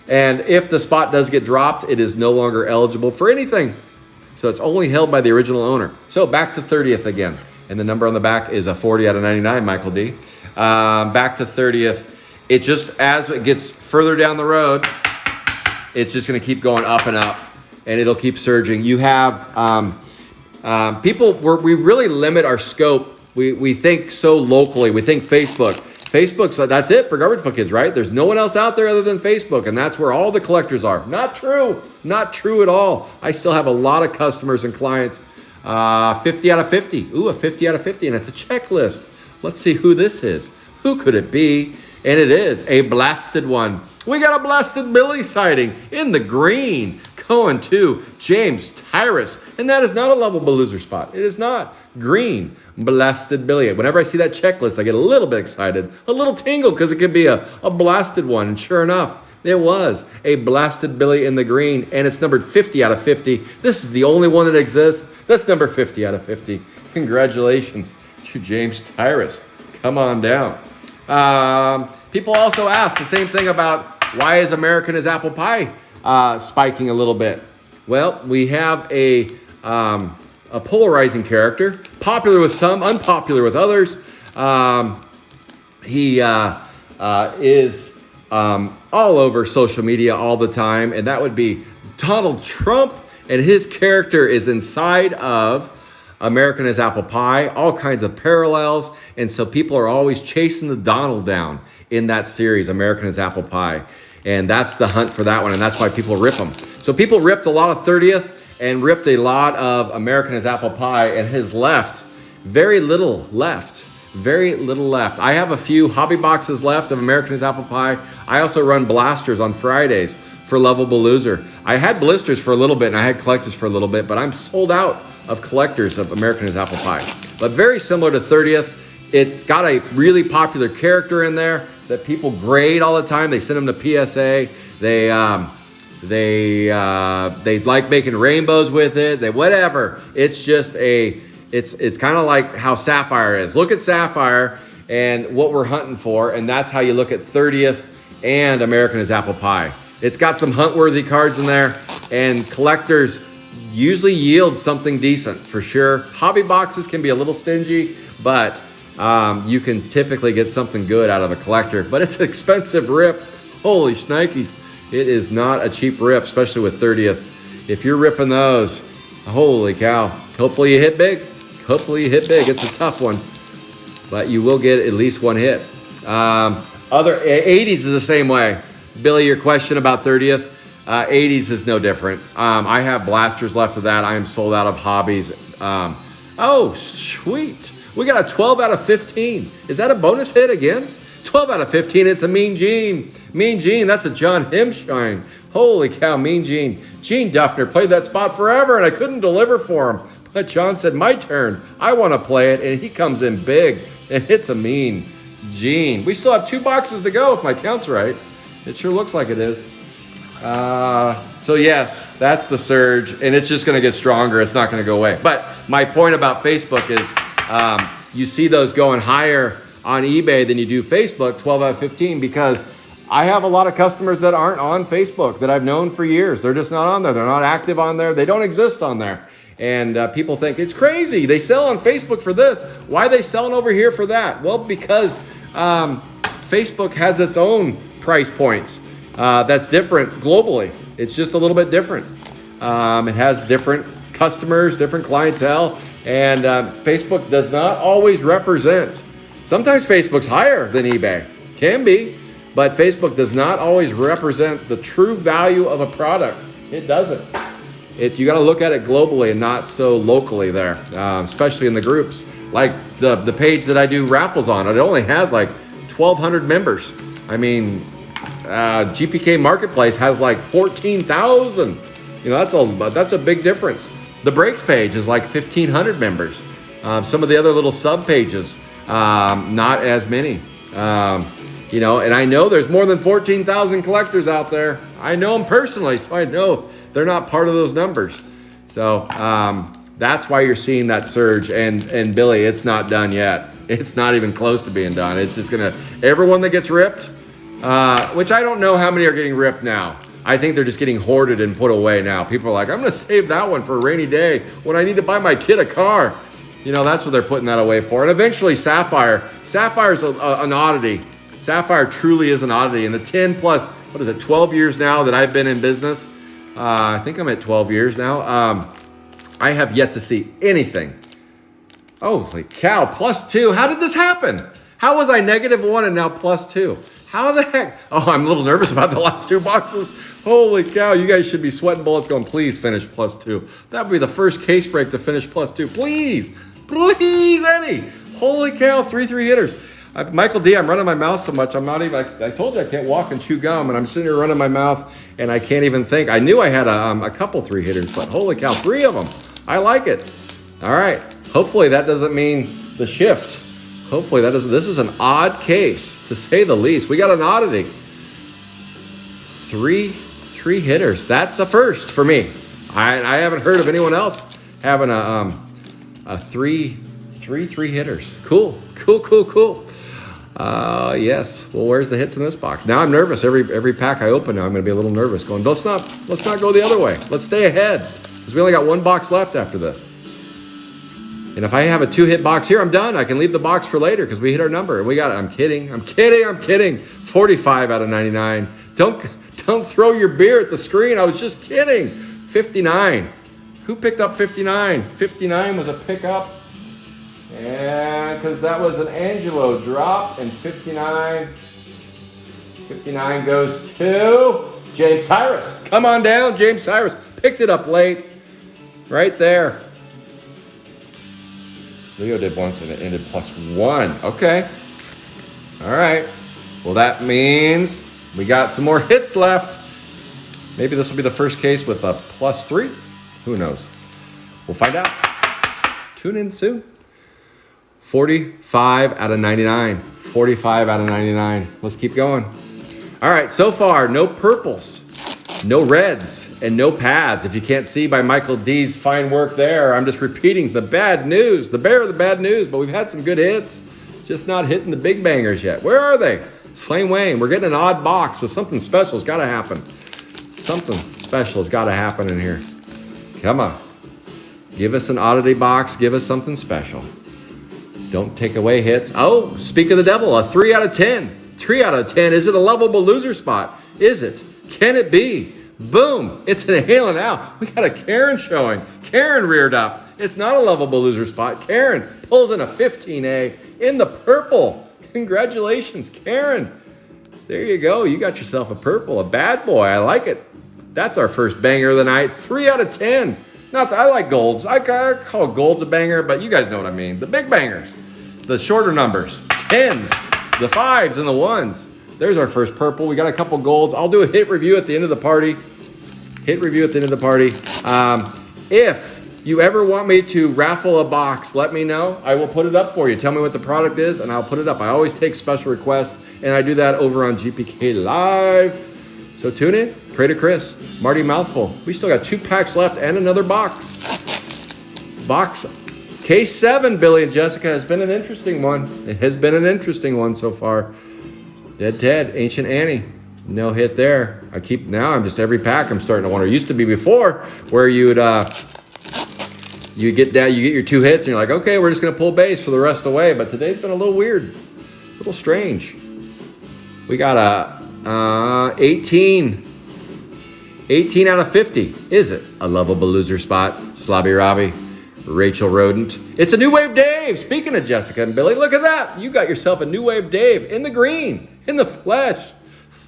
And if the spot does get dropped, it is no longer eligible for anything. So it's only held by the original owner. So back to 30th again. And the number on the back is a 40 out of 99, Michael D. Back to 30th. It just, as it gets further down the road, it's just going to keep going up and up. And it'll keep surging. You have we really limit our scope. We think so locally. We think Facebook. Facebook's, that's it for Garbage Pail Kids, right? There's no one else out there other than Facebook, and that's where all the collectors are. Not true. Not true at all. I still have a lot of customers and clients. 50 out of 50. Ooh, a 50 out of 50, and it's a checklist. Let's see who this is. Who could it be? And it is a blasted one. We got a blasted Billy sighting in the green. Going to James Tyrus. And that is not a lovable loser spot. It is not. Green, blasted Billy. Whenever I see that checklist, I get a little bit excited. A little tingle because it could be a blasted one. And sure enough, it was a blasted Billy in the green. And it's numbered 50 out of 50. This is the only one that exists. That's number 50 out of 50. Congratulations to James Tyrus. Come on down. People also ask the same thing about why is American as Apple Pie spiking a little bit. Well, we have a polarizing character, popular with some, unpopular with others. He is all over social media all the time, and that would be Donald Trump, and his character is inside of American as Apple Pie, all kinds of parallels, and so people are always chasing the Donald down in that series, American as Apple Pie. And that's the hunt for that one, and that's why people rip them. So people ripped a lot of 30th and ripped a lot of American as Apple Pie, and has left very little left. Very little left. I have a few hobby boxes left of American as Apple Pie. I also run blasters on Fridays for Lovable Loser. I had blisters for a little bit, and I had collectors for a little bit, but I'm sold out of collectors of American as Apple Pie. But very similar to 30th. It's got a really popular character in there that people grade all the time. They send them to PSA. They like making rainbows with it. They whatever. It's just it's kind of like how Sapphire is. Look at Sapphire and what we're hunting for, and that's how you look at 30th and American as Apple Pie. It's got some hunt-worthy cards in there, and collectors usually yield something decent for sure. Hobby boxes can be a little stingy, but you can typically get something good out of a collector. But it's an expensive rip. Holy shnikes. It is not a cheap rip, especially with 30th. If you're ripping those, holy cow. Hopefully you hit big. Hopefully you hit big. It's a tough one, but you will get at least one hit. Other 80s is the same way. Billy, your question about 30th. 80s is no different. I have blasters left of that. I am sold out of hobbies. Oh, sweet. We got a 12 out of 15. Is that a bonus hit again? 12 out of 15, it's a Mean Gene. Mean Gene, that's a John Himshine. Holy cow, Mean Gene. Gene Duffner played that spot forever, and I couldn't deliver for him. But John said, my turn. I want to play it, and he comes in big and hits a Mean Gene. We still have 2 boxes to go, if my count's right. It sure looks like it is. So yes, that's the surge, and it's just going to get stronger. It's not going to go away. But my point about Facebook is you see those going higher on eBay than you do Facebook, 12 out of 15, because I have a lot of customers that aren't on Facebook that I've known for years. They're just not on there. They're not active on there. They don't exist on there. And people think it's crazy. They sell on Facebook for this. Why are they selling over here for that? Well, because Facebook has its own price points that's different globally. It's just a little bit different. It has different customers, different clientele, and Facebook does not always represent. Sometimes Facebook's higher than eBay, can be, but Facebook does not always represent the true value of a product. It doesn't. You got to look at it globally and not so locally there, especially in the groups. Like the page that I do raffles on, it only has like 1,200 members. I mean, GPK Marketplace has like 14,000. You know, that's a big difference. The breaks page is like 1,500 members. Some of the other little sub pages, not as many. You know, and I know there's more than 14,000 collectors out there. I know them personally, so I know they're not part of those numbers. So that's why you're seeing that surge. And Billy, it's not done yet. It's not even close to being done. It's just everyone that gets ripped, which I don't know how many are getting ripped now. I think they're just getting hoarded and put away now. People are like, I'm going to save that one for a rainy day when I need to buy my kid a car. You know, that's what they're putting that away for. And eventually Sapphire. Sapphire's an oddity. Sapphire truly is an oddity. In the 10 plus, 12 years now that I've been in business, I think I'm at 12 years now, I have yet to see anything. Holy cow, +2. How did this happen? How was I -1 and now +2? How the heck? Oh, I'm a little nervous about the last 2 boxes. Holy cow, you guys should be sweating bullets going, please finish +2. That would be the first case break to finish +2. Please, Eddie. Holy cow, 3 hitters. Michael D, I'm running my mouth so much, I'm not even, I told you I can't walk and chew gum, and I'm sitting here running my mouth, and I can't even think. I knew I had a couple 3 hitters, but holy cow, 3 of them. I like it. All right, hopefully that doesn't mean the shift. Hopefully that doesn't, this is an odd case, to say the least. We got an oddity. 3 hitters, that's a first for me. I haven't heard of anyone else having a 3 hitters. Cool. Yes. Well, where's the hits in this box? Now I'm nervous. Every pack I open now, I'm going to be a little nervous. Going, let's not go the other way. Let's stay ahead because we only got 1 box left after this. And if I have a 2-hit box here, I'm done. I can leave the box for later because we hit our number and we got it. I'm kidding. 45 out of 99. Don't throw your beer at the screen. I was just kidding. 59. Who picked up 59? 59 was a pickup. And because that was an Angelo drop, and 59 goes to James Tyrus. Come on down, James Tyrus. Picked it up late. Right there. Leo did once and it ended +1. Okay. All right. Well, that means we got some more hits left. Maybe this will be the first case with a +3. Who knows? We'll find out. Tune in soon. 45 out of 99. 45 out of 99. Let's keep going. All right, so far, no purples, no reds, and no pads. If you can't see by Michael D's fine work there, I'm just repeating the bad news, the bearer of the bad news, but we've had some good hits, just not hitting the big bangers yet. Where are they? Slane Wayne, we're getting an odd box, so something special's got to happen. Something special has got to happen in here. Come on. Give us an oddity box. Give us something special. Don't take away hits. Oh, speak of the devil, a 3 out of 10. 3 out of 10. Is it a lovable loser spot? Is it? Can it be? Boom. It's an hailing out. We got a Karen showing. Karen reared up. It's not a lovable loser spot. Karen pulls in a 15A in the purple. Congratulations, Karen. There you go. You got yourself a purple, a bad boy. I like it. That's our first banger of the night. 3 out of 10. Not that I like golds. I call golds a banger, but you guys know what I mean. The big bangers. the shorter numbers, 10s, the 5s, and the 1s. There's our first purple. We got a couple golds. I'll do a hit review at the end of the party. Hit review at the end of the party. If you ever want me to raffle a box, let me know. I will put it up for you. Tell me what the product is, and I'll put it up. I always take special requests, and I do that over on GPK Live. So tune in. Pray to Chris. Marty Mouthful. We still got 2 packs left and another box. Case 7, Billy and Jessica, has been an interesting one. It has been an interesting one so far. Dead Ted, Ancient Annie. No hit there. I'm just every pack I'm starting to wonder. It used to be before where you get your 2 hits and you're like, okay, we're just gonna pull base for the rest of the way. But today's been a little weird, a little strange. We got a 18 out of 50. Is it a lovable loser spot? Slobby Robbie, Rachel Rodent. It's a New Wave Dave. Speaking of Jessica and Billy, look at that. You got yourself a New Wave Dave in the green, in the flesh.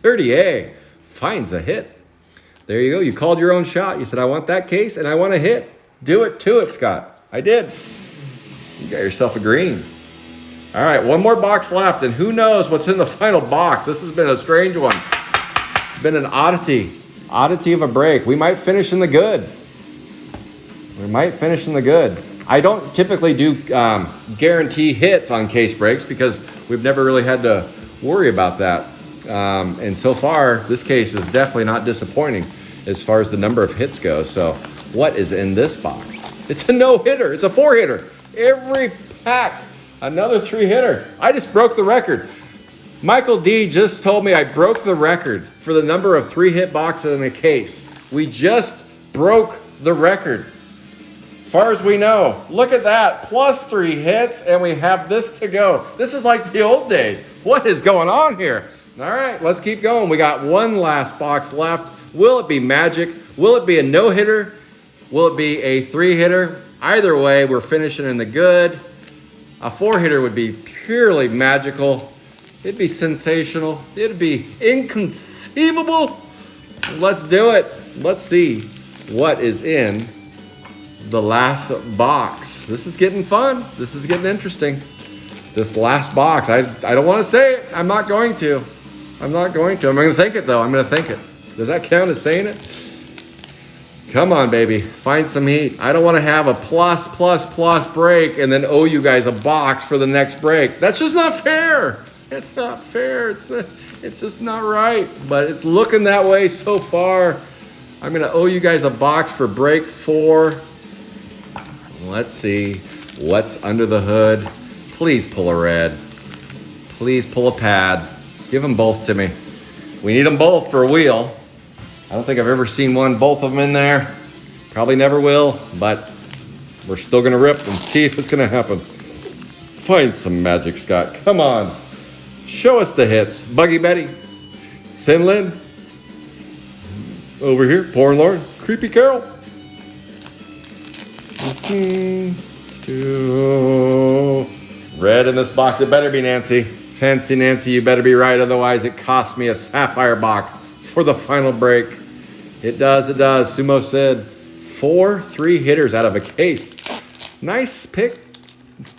30A finds a hit. There you go. You called your own shot. You said, I want that case and I want a hit. Do it to it, Scott. I did. You got yourself a green. All right, one more box left, and who knows what's in the final box. This has been a strange one. It's been an oddity of a break. We might finish in the good. I don't typically do guarantee hits on case breaks because we've never really had to worry about that. And so far, this case is definitely not disappointing as far as the number of hits go. So what is in this box? It's a no-hitter. It's a 4-hitter. Every pack, another 3-hitter. I just broke the record. Michael D just told me I broke the record for the number of 3-hit boxes in a case. We just broke the record. Far as we know, look at that, plus 3 hits, and we have this to go. This is like the old days. What is going on here? All right, let's keep going. We got one last box left. Will it be magic? Will it be a no-hitter? Will it be a 3-hitter? Either way, we're finishing in the good. A 4-hitter would be purely magical. It'd be sensational. It'd be inconceivable. Let's do it. Let's see what is in the last box. This is getting fun. This is getting interesting. This last box. I don't want to say it. I'm not going to. I'm going to think it, though. I'm going to think it. Does that count as saying it? Come on, baby. Find some heat. I don't want to have a plus break and then owe you guys a box for the next break. That's just not fair. It's not fair. It's just not right. But it's looking that way so far. I'm going to owe you guys a box for break 4. Let's see what's under the hood. Please pull a red. Please pull a pad. Give them both to me. We need them both for a wheel. I don't think I've ever seen both of them in there. Probably never will, but we're still gonna rip and see if it's gonna happen. Find some magic, Scott. Come on. Show us the hits. Buggy Betty. Thin Lynn. Over here, Poor and Lauren. Creepy Carol. Red in this box. It better be Nancy. Fancy Nancy, you better be right. Otherwise, it costs me a sapphire box for the final break. It does. Sumo said 4 3-hitters out of a case. Nice pick,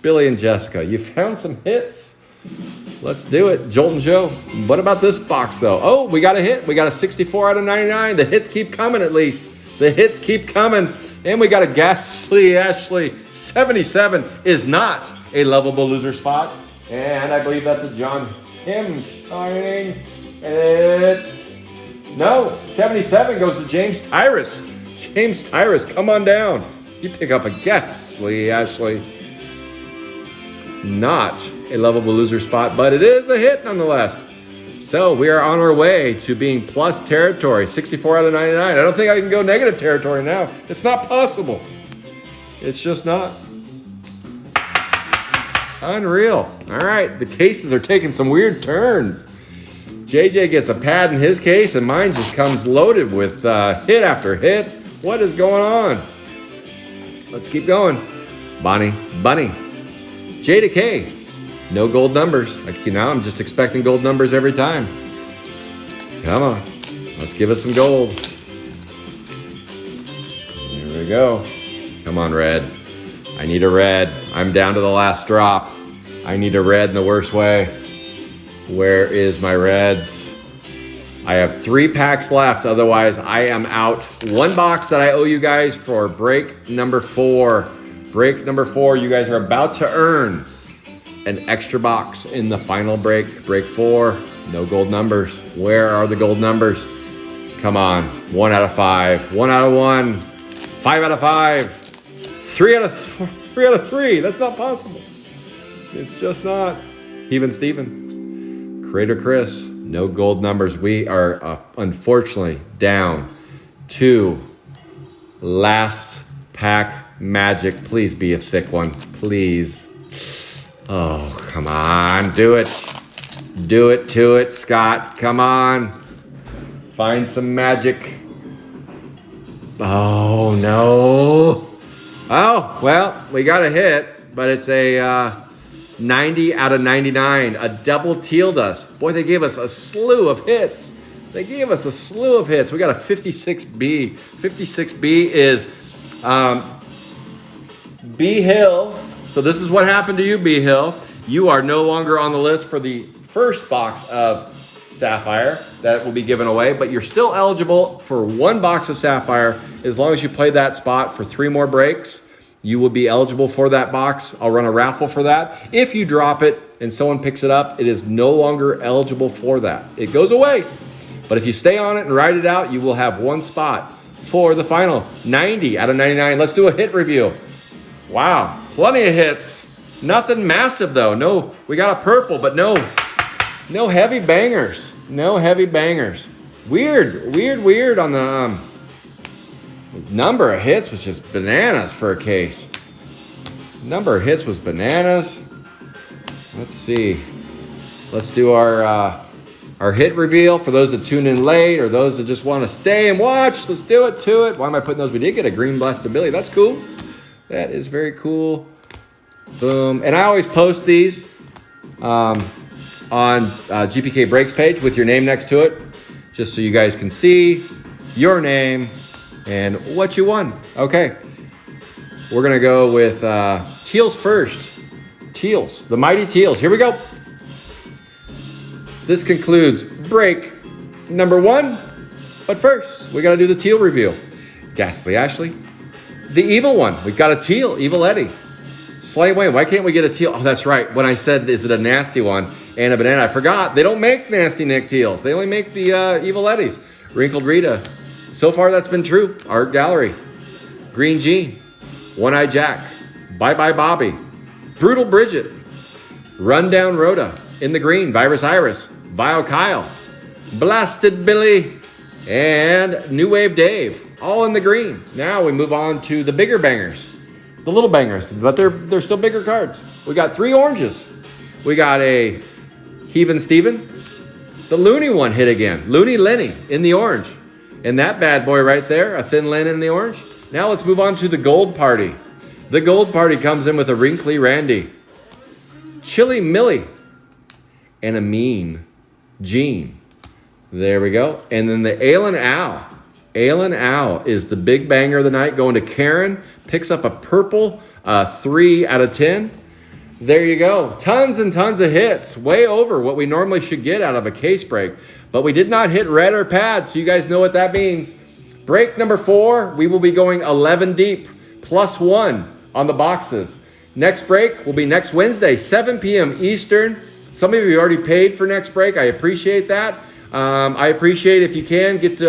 Billy and Jessica. You found some hits. Let's do it. Jolt and Joe. What about this box, though? Oh, we got a hit. We got a 64 out of 99. The hits keep coming, at least. The hits keep coming. And we got a Ghastly Ashley. 77 is not a lovable loser spot. And I believe that's a John Kim shining. No, 77 goes to James Tyrus. James Tyrus, come on down. You pick up a Ghastly Ashley. Not a lovable loser spot, but it is a hit nonetheless. So we are on our way to being plus territory, 64 out of 99. I don't think I can go negative territory now. It's not possible. It's just not. Unreal. All right, the cases are taking some weird turns. JJ gets a pad in his case, and mine just comes loaded with hit after hit. What is going on? Let's keep going. Bunny. J to K. No gold numbers. Now I'm just expecting gold numbers every time. Come on. Let's give us some gold. There we go. Come on, red. I need a red. I'm down to the last drop. I need a red in the worst way. Where is my reds? I have 3 packs left. Otherwise, I am out. 1 box that I owe you guys for break number 4. Break number 4, you guys are about to earn an extra box in the final break. Break 4, no gold numbers. Where are the gold numbers? Come on, 1 out of 5, 1 out of 1, 5 out of 5, 3 out of 3. That's not possible. It's just not. Even Steven. Creator Chris, no gold numbers. We are unfortunately down to last pack magic. Please be a thick one, please. Oh, come on, do it. Do it to it, Scott, come on. Find some magic. Oh, no. Oh, well, we got a hit, but it's a 90 out of 99. A double tealed us. Boy, they gave us a slew of hits. They gave us a slew of hits. We got a 56B. 56B is B Hill. So this is what happened to you, B Hill. You are no longer on the list for the first box of Sapphire that will be given away, but you're still eligible for 1 box of Sapphire. As long as you play that spot for 3 more breaks, you will be eligible for that box. I'll run a raffle for that. If you drop it and someone picks it up, it is no longer eligible for that. It goes away. But if you stay on it and ride it out, you will have 1 spot for the final 90 out of 99. Let's do a hit review. Wow, plenty of hits. Nothing massive though. No, we got a purple, but no heavy bangers. No heavy bangers. Weird on the number of hits was just bananas for a case. Number of hits was bananas. Let's see. Let's do our hit reveal for those that tune in late or those that just want to stay and watch. Let's do it to it. Why am I putting those? We did get a green Blasted Billy. That's cool. That is very cool. Boom. And I always post these on GPK Breaks page with your name next to it, just so you guys can see your name and what you won. Okay. We're going to go with Teals first. Teals. The mighty Teals. Here we go. This concludes break number 1. But first, we got to do the teal review. Ghastly Ashley. The evil one. We've got a teal. Evil Eddie. Slay Wayne. Why can't we get a teal? Oh, that's right. When I said, is it a nasty one? And a banana. I forgot. They don't make Nasty Nick teals. They only make the Evil Eddies. Wrinkled Rita. So far, that's been true. Art Gallery. Green Jean. One-Eye Jack. Bye-Bye Bobby. Brutal Bridget. Rundown Rhoda. In the green, Virus Iris. Vile Kyle. Blasted Billy. And New Wave Dave. All in the green. Now we move on to the bigger bangers. The little bangers, but they're still bigger cards. We got 3 oranges. We got a Heavin' Steven. The Looney one hit again. Looney Lenny in the orange. And that bad boy right there, a Thin Len in the orange. Now let's move on to the gold party. The gold party comes in with a Wrinkly Randy. Chili Millie. And a Mean Gene. There we go. And then the Ailin' Owl. Ailin' Owl is the big banger of the night. Going to Karen. Picks up a purple 3 out of 10. There you go. Tons and tons of hits. Way over what we normally should get out of a case break. But we did not hit red or pad, so you guys know what that means. Break number 4, we will be going 11 deep. +1 on the boxes. Next break will be next Wednesday, 7 p.m. Eastern. Some of you already paid for next break. I appreciate that. I appreciate if you can get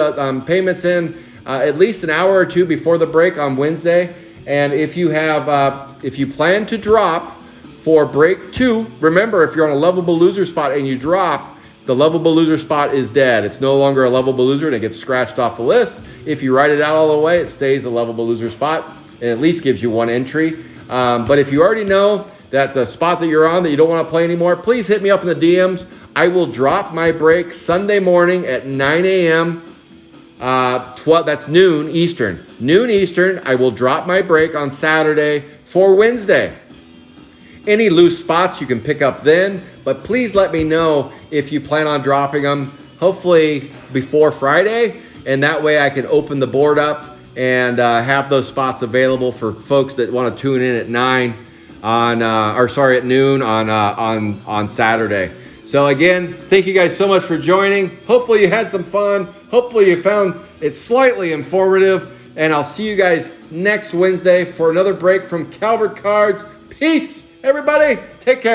payments in at least an hour or 2 before the break on Wednesday. And if you have, if you plan to drop for break 2, remember if you're on a lovable loser spot and you drop, the lovable loser spot is dead. It's no longer a lovable loser and it gets scratched off the list. If you write it out all the way, it stays a lovable loser spot and at least gives you 1 entry. But if you already know that the spot that you're on that you don't want to play anymore, please hit me up in the DMs. I will drop my break Sunday morning at 9 a.m. 12, that's noon Eastern. Noon Eastern, I will drop my break on Saturday for Wednesday. Any loose spots you can pick up then, but please let me know if you plan on dropping them, hopefully before Friday, and that way I can open the board up and have those spots available for folks that want to tune in at 9. at noon on Saturday. So again, thank you guys so much for joining. Hopefully you had some fun. Hopefully you found it slightly informative. And I'll see you guys next Wednesday for another break from Calvert Cards. Peace, everybody. Take care.